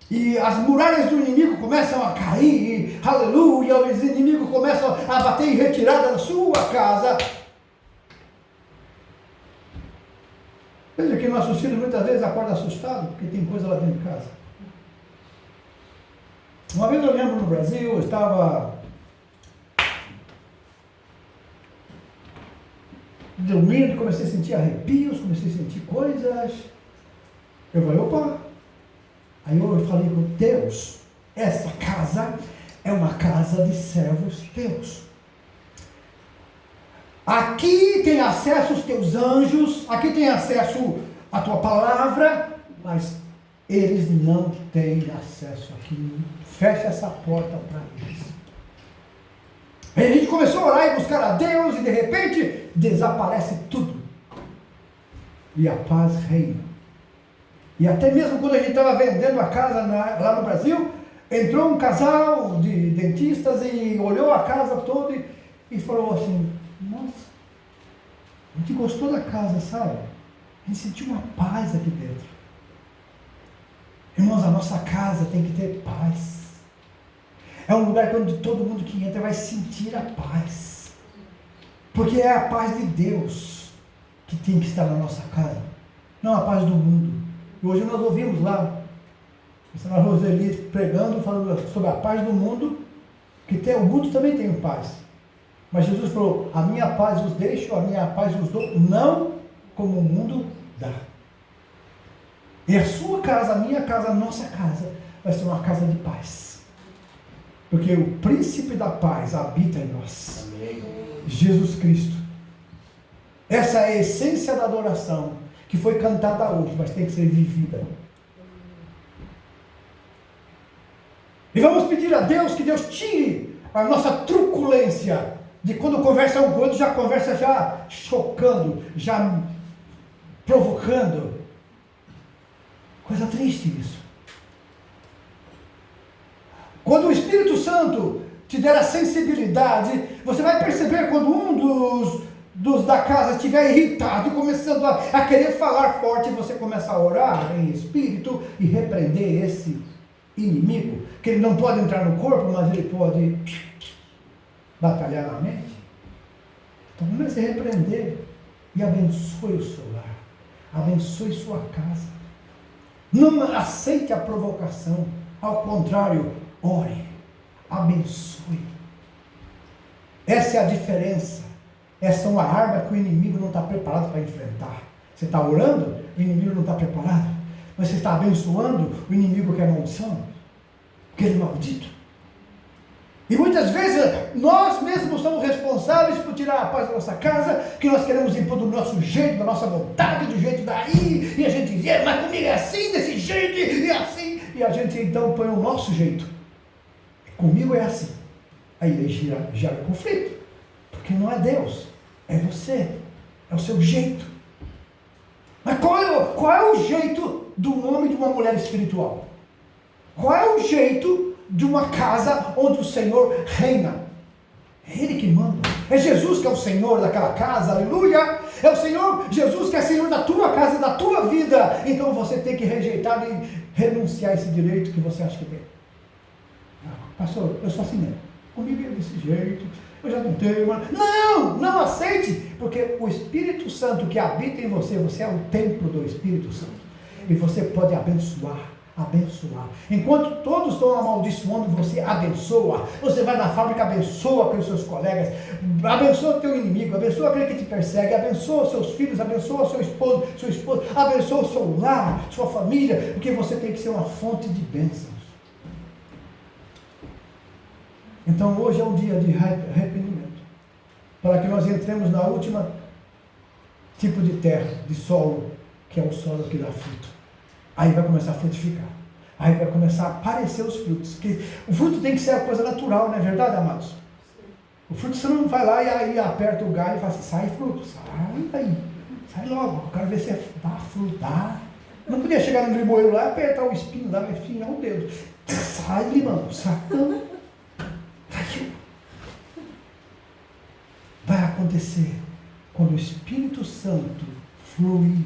E as muralhas do inimigo começam a cair, e, aleluia, os inimigos começam a bater em retirada da sua casa. Veja que nossos filhos muitas vezes acordam assustados, porque tem coisa lá dentro de casa. Uma vez eu lembro no Brasil, eu estava dormindo, comecei a sentir arrepios, comecei a sentir coisas. Eu falei, opa! Aí eu falei com Deus, essa casa é uma casa de servos teus. Aqui tem acesso os teus anjos, aqui tem acesso a tua palavra, mas eles não têm acesso aqui. Fecha essa porta para eles. Aí a gente começou a orar e buscar a Deus e de repente desaparece tudo. E a paz reina. E até mesmo quando a gente estava vendendo a casa lá no Brasil, entrou um casal de dentistas e olhou a casa toda e falou assim, nossa, a gente gostou da casa, sabe? A gente sentiu uma paz aqui dentro. Irmãos, a nossa casa tem que ter paz. É um lugar onde todo mundo que entra vai sentir a paz. Porque é a paz de Deus que tem que estar na nossa casa, não a paz do mundo. Hoje nós ouvimos lá, a senhora Roseli pregando, falando sobre a paz do mundo, que o mundo também tem paz. Mas Jesus falou, a minha paz vos deixo, a minha paz vos dou, não como o mundo dá. E a sua casa, a minha casa, a nossa casa, vai ser uma casa de paz. Porque o príncipe da paz habita em nós. Amém. Jesus Cristo. Essa é a essência da adoração, que foi cantada hoje, mas tem que ser vivida. E vamos pedir a Deus que Deus tire a nossa truculência, de quando conversa um com o outro, já conversa já chocando, já provocando. Coisa triste isso. Quando o Espírito Santo te der a sensibilidade, você vai perceber quando um dos da casa estiver irritado, começando a querer falar forte, você começa a orar em espírito e repreender esse inimigo, que ele não pode entrar no corpo, mas ele pode batalhar na mente. Então comece a repreender e abençoe o seu lar, abençoe sua casa. Não aceite a provocação, ao contrário, ore, abençoe. Essa é a diferença. Essa é uma arma que o inimigo não está preparado para enfrentar. Você está orando, o inimigo não está preparado. Mas você está abençoando, o inimigo quer maldição, porque ele é maldito. E muitas vezes nós mesmos somos responsáveis por tirar a paz da nossa casa, que nós queremos impor do nosso jeito, da nossa vontade, do jeito daí, e a gente diz, mas comigo é assim, desse jeito, e assim, e a gente então põe o nosso jeito. Comigo é assim. Aí gera conflito. Porque não é Deus, é você, é o seu jeito. Mas qual é o jeito de um homem e de uma mulher espiritual? Qual é o jeito de uma casa onde o Senhor reina? É Ele que manda. É Jesus que é o Senhor daquela casa, aleluia. É o Senhor Jesus que é Senhor da tua casa, da tua vida. Então você tem que rejeitar e renunciar a esse direito que você acha que tem. Pastor, eu sou assim mesmo. comigo é desse jeito, eu já tentei, mas... Não aceite, porque o Espírito Santo que habita em você, você é o templo do Espírito Santo, e você pode abençoar. Enquanto todos estão amaldiçoando, você abençoa. Você vai na fábrica, abençoa com os seus colegas, abençoa o teu inimigo, abençoa aquele que te persegue, abençoa os seus filhos, abençoa seu esposo, sua esposa, abençoa o seu lar, sua família, porque você tem que ser uma fonte de bênçãos. Então hoje é um dia de arrependimento, para que nós entremos na última tipo de terra, de solo, que é o solo que dá fruto. Aí vai começar a frutificar. Aí vai começar a aparecer os frutos. Que o fruto tem que ser a coisa natural, não é verdade, amados? O fruto você não vai lá e aí aperta o galho e fala assim, sai fruto, sai daí, sai logo, eu quero ver se dá fruto, dá. Não podia chegar no limoeiro lá e apertar o espinho lá, vai espinhar o dedo. Sai, limão, sai. Saiu. Vai acontecer quando o Espírito Santo fluir.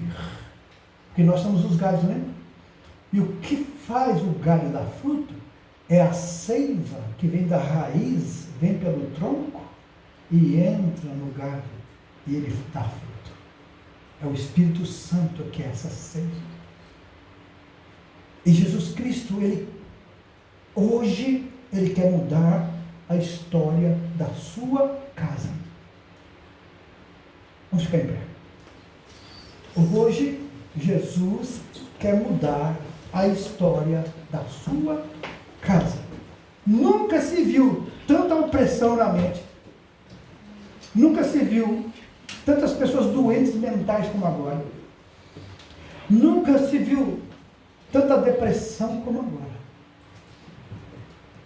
Porque nós somos os galhos, né? E o que faz o galho dar fruto é a seiva que vem da raiz, vem pelo tronco e entra no galho e ele dá fruto. É o Espírito Santo que é essa seiva. E Jesus Cristo, hoje, ele quer mudar a história da sua casa. Vamos ficar em pé. Hoje, Jesus quer mudar a história da sua casa. Nunca se viu tanta opressão na mente. Nunca se viu tantas pessoas doentes mentais como agora. Nunca se viu tanta depressão como agora.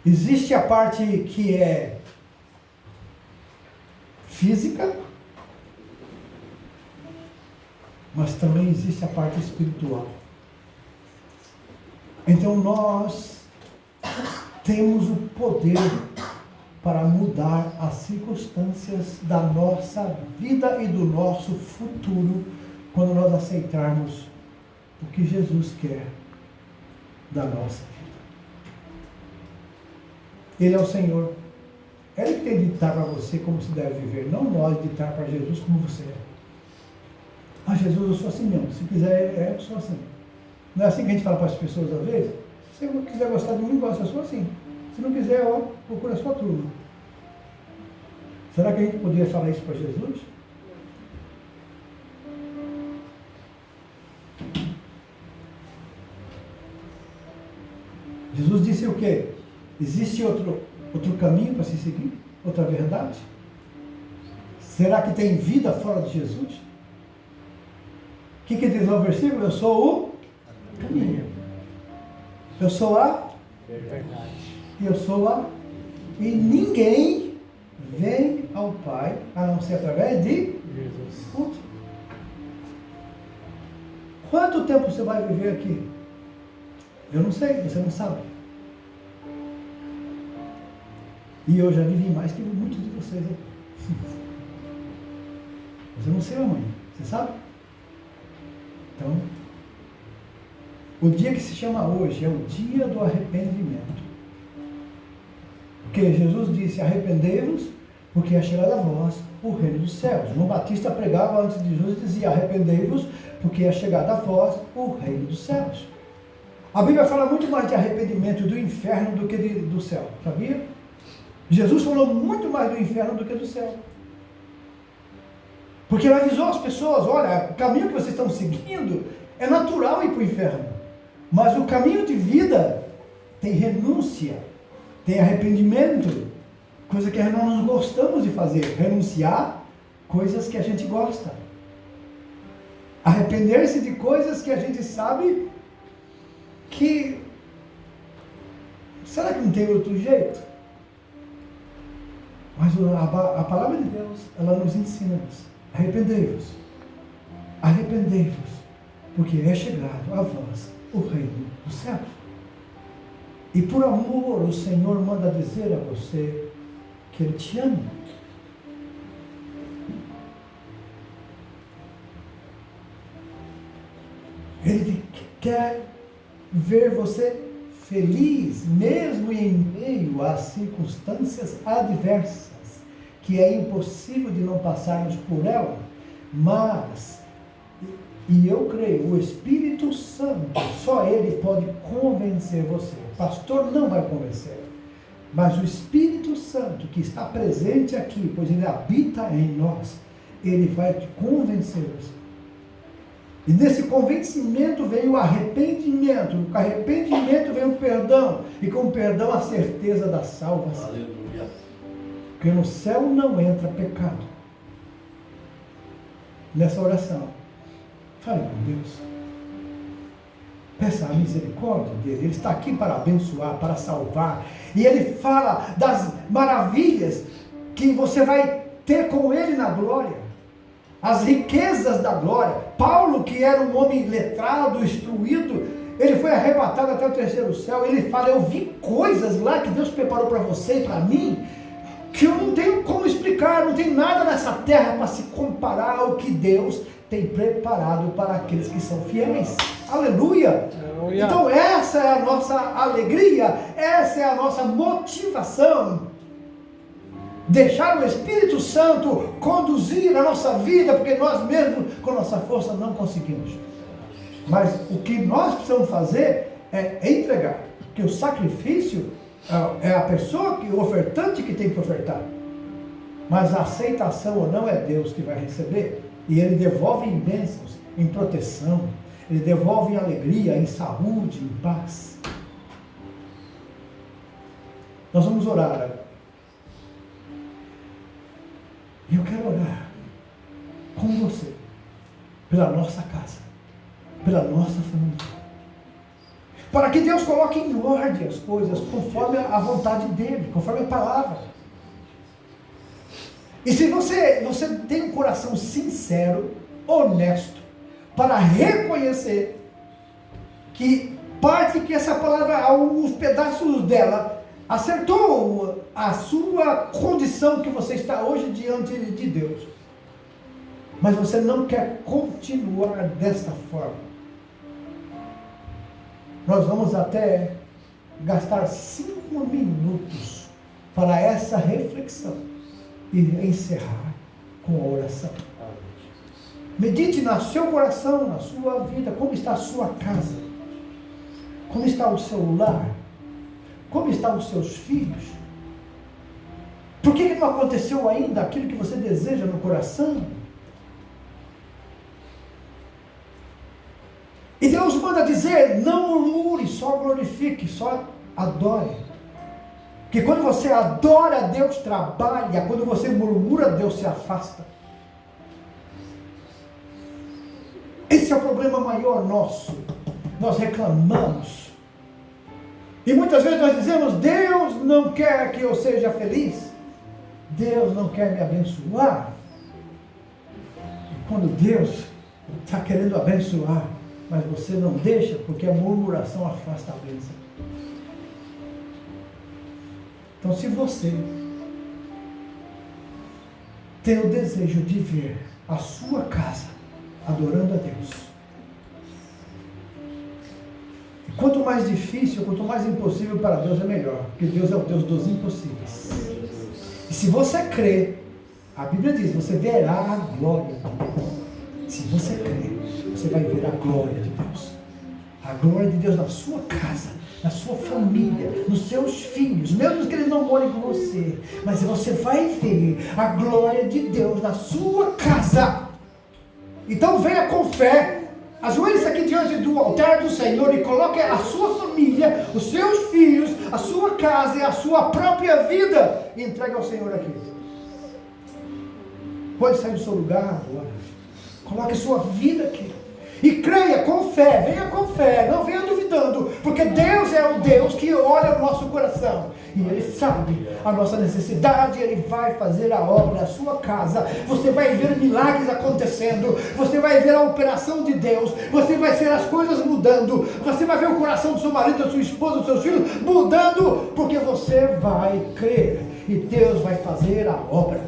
Existe a parte que é física, mas também existe a parte espiritual. Então nós temos o poder para mudar as circunstâncias da nossa vida e do nosso futuro quando nós aceitarmos o que Jesus quer da nossa vida. Ele é o Senhor. Ele que tem que ditar para você como se deve viver, não nós ditar para Jesus como você é. Ah, Jesus, eu sou assim mesmo. Se quiser, eu sou assim. Não é assim que a gente fala para as pessoas às vezes? Se você quiser gostar de mim, gosta, eu sou assim. Se não quiser, procura a sua turma. Será que a gente poderia falar isso para Jesus? Jesus disse o quê? Existe outro caminho para se seguir? Outra verdade? Será que tem vida fora de Jesus? O que diz o versículo? Eu sou o caminho. Eu sou a verdade. Eu sou a... E ninguém vem ao Pai a não ser através de Jesus. Ponto. Quanto tempo você vai viver aqui? Eu não sei, você não sabe. E eu já vivi mais que muitos de vocês aqui. Mas eu não sei amanhã, você sabe? Então, o dia que se chama hoje é o dia do arrependimento. Porque Jesus disse, arrependei-vos, porque é chegado a vós o reino dos céus. João Batista pregava antes de Jesus e dizia, arrependei-vos, porque é chegado a vós o reino dos céus. A Bíblia fala muito mais de arrependimento do inferno do que do céu, sabia? Jesus falou muito mais do inferno do que do céu. Porque ele avisou as pessoas, olha, o caminho que vocês estão seguindo é natural ir para o inferno. Mas o caminho de vida tem renúncia, tem arrependimento, coisa que nós não gostamos de fazer. Renunciar coisas que a gente gosta. Arrepender-se de coisas que a gente sabe que... Será que não tem outro jeito? Mas a palavra de Deus, ela nos ensina isso. Arrependei-vos. Arrependei-vos, porque é chegado a vós o reino dos céus. E por amor, o Senhor manda dizer a você que Ele te ama. Ele quer ver você feliz, mesmo em meio às circunstâncias adversas, que é impossível de não passarmos por ela, mas, e eu creio, o Espírito Santo, só Ele pode convencer você. O pastor não vai convencer, mas o Espírito Santo que está presente aqui, pois Ele habita em nós, Ele vai te convencer você. E nesse convencimento vem o arrependimento, com o arrependimento vem o perdão, e com o perdão a certeza da salvação.
Aleluia.
Porque no céu não entra pecado. Nessa oração, fale com Deus. Peça a misericórdia dele. Ele está aqui para abençoar, para salvar. E ele fala das maravilhas que você vai ter com ele na glória. As riquezas da glória. Paulo, que era um homem letrado, instruído, ele foi arrebatado até o terceiro céu. Ele fala, eu vi coisas lá que Deus preparou para você e para mim, que eu não tenho como explicar, não tem nada nessa terra para se comparar ao que Deus tem preparado para aqueles que são fiéis. Aleluia! Aleluia. Então essa é a nossa alegria, essa é a nossa motivação. Deixar o Espírito Santo conduzir a nossa vida, porque nós mesmos com nossa força não conseguimos. Mas o que nós precisamos fazer é entregar, porque o sacrifício é a pessoa, o ofertante que tem que ofertar. Mas a aceitação ou não é Deus que vai receber. E Ele devolve em bênçãos, em proteção. Ele devolve em alegria, em saúde, em paz. Nós vamos orar agora. E eu quero orar com você, pela nossa casa, pela nossa família. Para que Deus coloque em ordem as coisas conforme a vontade dEle, conforme a palavra. E se você tem um coração sincero, honesto, para reconhecer que parte que essa palavra, alguns pedaços dela, acertou a sua condição que você está hoje diante de Deus. Mas você não quer continuar desta forma. Nós vamos até gastar 5 minutos para essa reflexão e encerrar com a oração. Medite no seu coração, na sua vida, como está a sua casa, como está o seu lar, como estão os seus filhos. Por que não aconteceu ainda aquilo que você deseja no coração? E Deus manda dizer, não murmure, só glorifique, só adore. Porque quando você adora, Deus trabalha. Quando você murmura, Deus se afasta. Esse é o problema maior nosso. Nós reclamamos. E muitas vezes nós dizemos, Deus não quer que eu seja feliz. Deus não quer me abençoar. E quando Deus está querendo abençoar, mas você não deixa, porque a murmuração afasta a bênção. Então, se você tem o desejo de ver a sua casa adorando a Deus, e quanto mais difícil, quanto mais impossível para Deus é melhor, porque Deus é o Deus dos impossíveis. E se você crê, a Bíblia diz, você verá a glória de Deus. Se você crê, você vai ver a glória de Deus. A glória de Deus na sua casa, na sua família, nos seus filhos, mesmo que eles não morem com você. Mas você vai ver a glória de Deus na sua casa. Então venha com fé, ajoelhe-se aqui diante do altar do Senhor e coloque a sua família, os seus filhos, a sua casa e a sua própria vida e entregue ao Senhor aqui. Pode sair do seu lugar agora. Coloque a sua vida aqui. E creia com fé, venha com fé, não venha duvidando, porque Deus é o Deus que olha o nosso coração. E Ele sabe a nossa necessidade, Ele vai fazer a obra na sua casa. Você vai ver milagres acontecendo, você vai ver a operação de Deus, você vai ver as coisas mudando, você vai ver o coração do seu marido, da sua esposa, dos seus filhos mudando, porque você vai crer e Deus vai fazer a obra.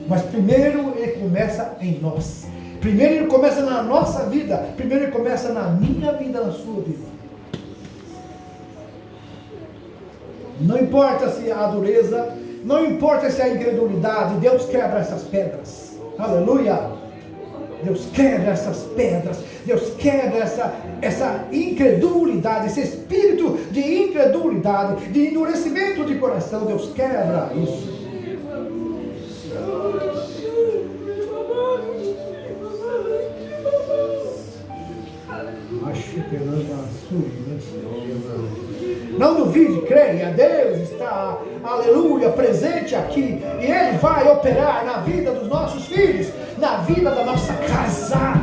Mas primeiro Ele começa em nós. Primeiro Ele começa na nossa vida. Primeiro Ele começa na minha vida, na sua vida. Não importa se a dureza, não importa se a incredulidade, Deus quebra essas pedras. Aleluia! Deus quebra essas pedras, Deus quebra essa incredulidade, esse espírito de incredulidade, de endurecimento de coração. Deus quebra isso. Não duvide, creia, Deus está, aleluia, presente aqui, e Ele vai operar na vida dos nossos filhos, na vida da nossa casa.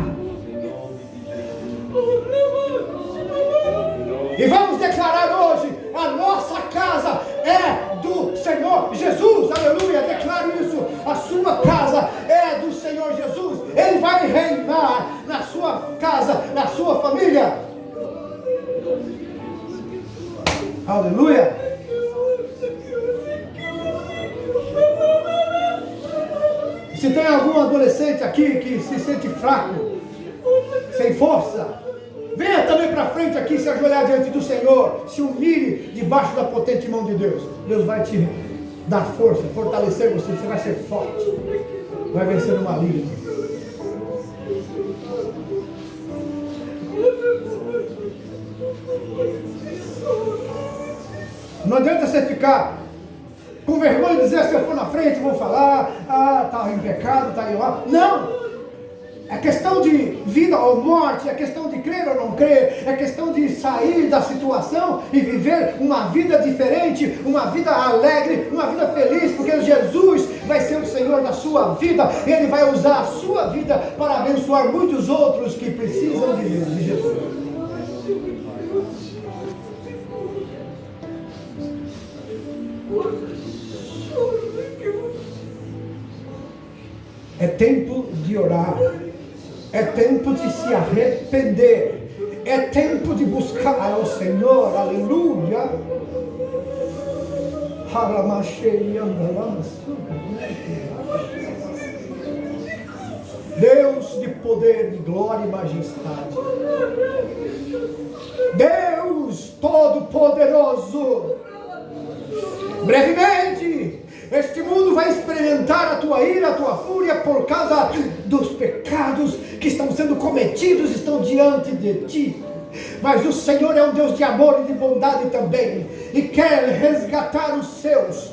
E vamos declarar hoje: a nossa casa é do Senhor Jesus, aleluia, declaro isso. A sua casa é do Senhor Jesus. Ele vai reinar na sua casa, na sua família. Aleluia. Se tem algum adolescente aqui que se sente fraco, sem força, venha também para frente aqui, se ajoelhar diante do Senhor, se humilhe debaixo da potente mão de Deus. Deus vai te dar força, fortalecer você, você vai ser forte, vai vencer o maligno. Não adianta você ficar com vergonha de dizer: se eu for na frente vou falar, está em pecado, está aí lá. Não! É questão de vida ou morte, é questão de crer ou não crer, é questão de sair da situação e viver uma vida diferente, uma vida alegre, uma vida feliz, porque Jesus vai ser o Senhor da sua vida, e Ele vai usar a sua vida para abençoar muitos outros que precisam de Jesus. É tempo de orar, é tempo de se arrepender, é tempo de buscar ao Senhor, aleluia. Deus de poder, de glória e majestade, Deus Todo-Poderoso, brevemente este mundo vai experimentar a tua ira, a tua fúria, por causa dos pecados que estão sendo cometidos, estão diante de ti. Mas o Senhor é um Deus de amor e de bondade também, e quer resgatar os seus.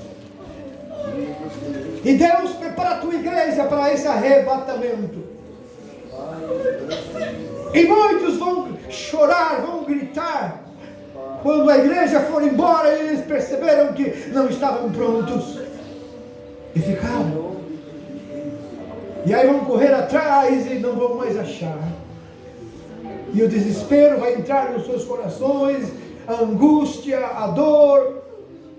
E Deus prepara a tua igreja para esse arrebatamento. E muitos vão chorar, vão gritar, quando a igreja for embora e eles perceberam que não estavam prontos. E ficaram. E aí vão correr atrás e não vão mais achar. E o desespero vai entrar nos seus corações, a angústia, a dor.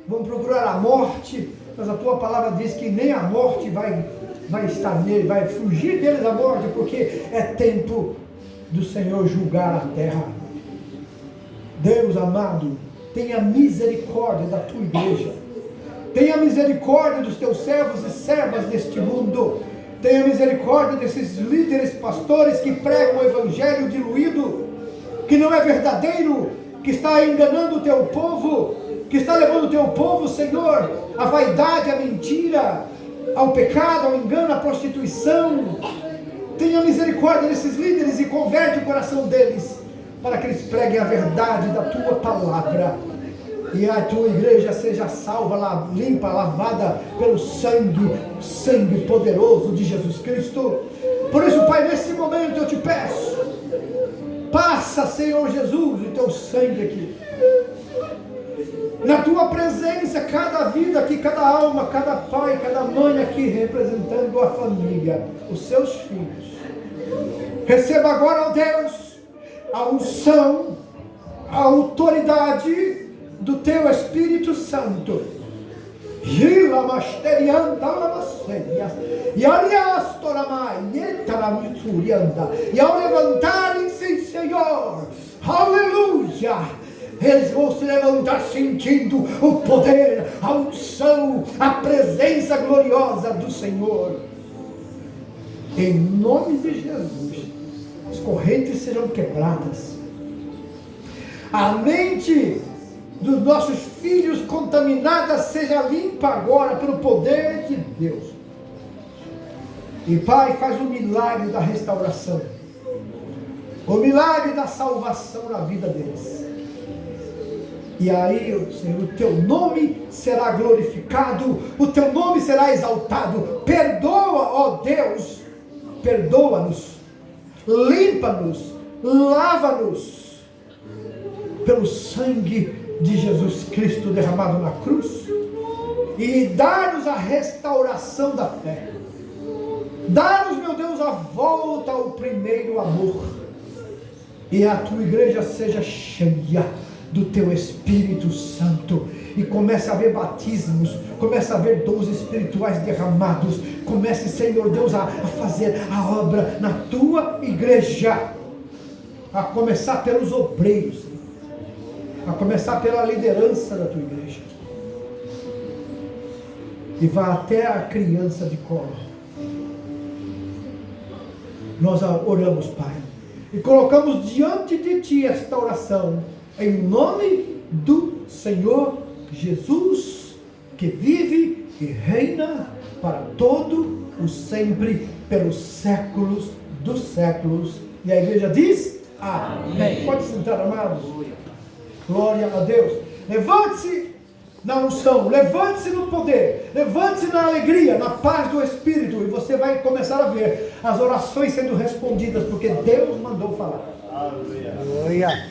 Vão procurar a morte, mas a tua palavra diz que nem a morte vai estar nele, vai fugir deles a morte, porque é tempo do Senhor julgar a terra. Deus amado, tenha misericórdia da tua igreja. Tenha misericórdia dos teus servos e servas deste mundo. Tenha misericórdia desses líderes, pastores que pregam o evangelho diluído, que não é verdadeiro, que está enganando o teu povo, que está levando o teu povo, Senhor, à vaidade, à mentira, ao pecado, ao engano, à prostituição. Tenha misericórdia desses líderes e converte o coração deles, para que eles preguem a verdade da tua palavra. E a tua igreja seja salva, limpa, lavada pelo sangue poderoso de Jesus Cristo. Por isso, Pai, nesse momento eu te peço, passa, Senhor Jesus, o teu sangue aqui. Na tua presença, cada vida aqui, cada alma, cada pai, cada mãe aqui, representando a família, os seus filhos. Receba agora, ó Deus, a unção, a autoridade do teu Espírito Santo. E ao levantarem-se, Senhor, aleluia, eles vão se levantar sentindo o poder, a unção, a presença gloriosa do Senhor. Em nome de Jesus, as correntes serão quebradas. A mente dos nossos filhos contaminada seja limpa agora pelo poder de Deus. E Pai, faz o milagre da restauração, o milagre da salvação na vida deles. E aí, Senhor, o teu nome será glorificado, o teu nome será exaltado. Perdoa, ó Deus, perdoa-nos, limpa-nos, lava-nos pelo sangue de Jesus Cristo derramado na cruz, e dá-nos a restauração da fé. Dá-nos, meu Deus, a volta ao primeiro amor, e a tua igreja seja cheia do teu Espírito Santo, e comece a haver batismos, comece a haver dons espirituais derramados, comece, Senhor Deus, a fazer a obra na tua igreja, a começar pelos obreiros, a começar pela liderança da tua igreja, e vá até a criança de colo. Nós oramos, Pai, e colocamos diante de Ti esta oração, em nome do Senhor Jesus, que vive e reina para todo o sempre, pelos séculos dos séculos. E a igreja diz: amém. Pode sentar, amados. Glória a Deus. Levante-se na unção, levante-se no poder, levante-se na alegria, na paz do Espírito, e você vai começar a ver as orações sendo respondidas, porque Deus mandou falar.
Aleluia.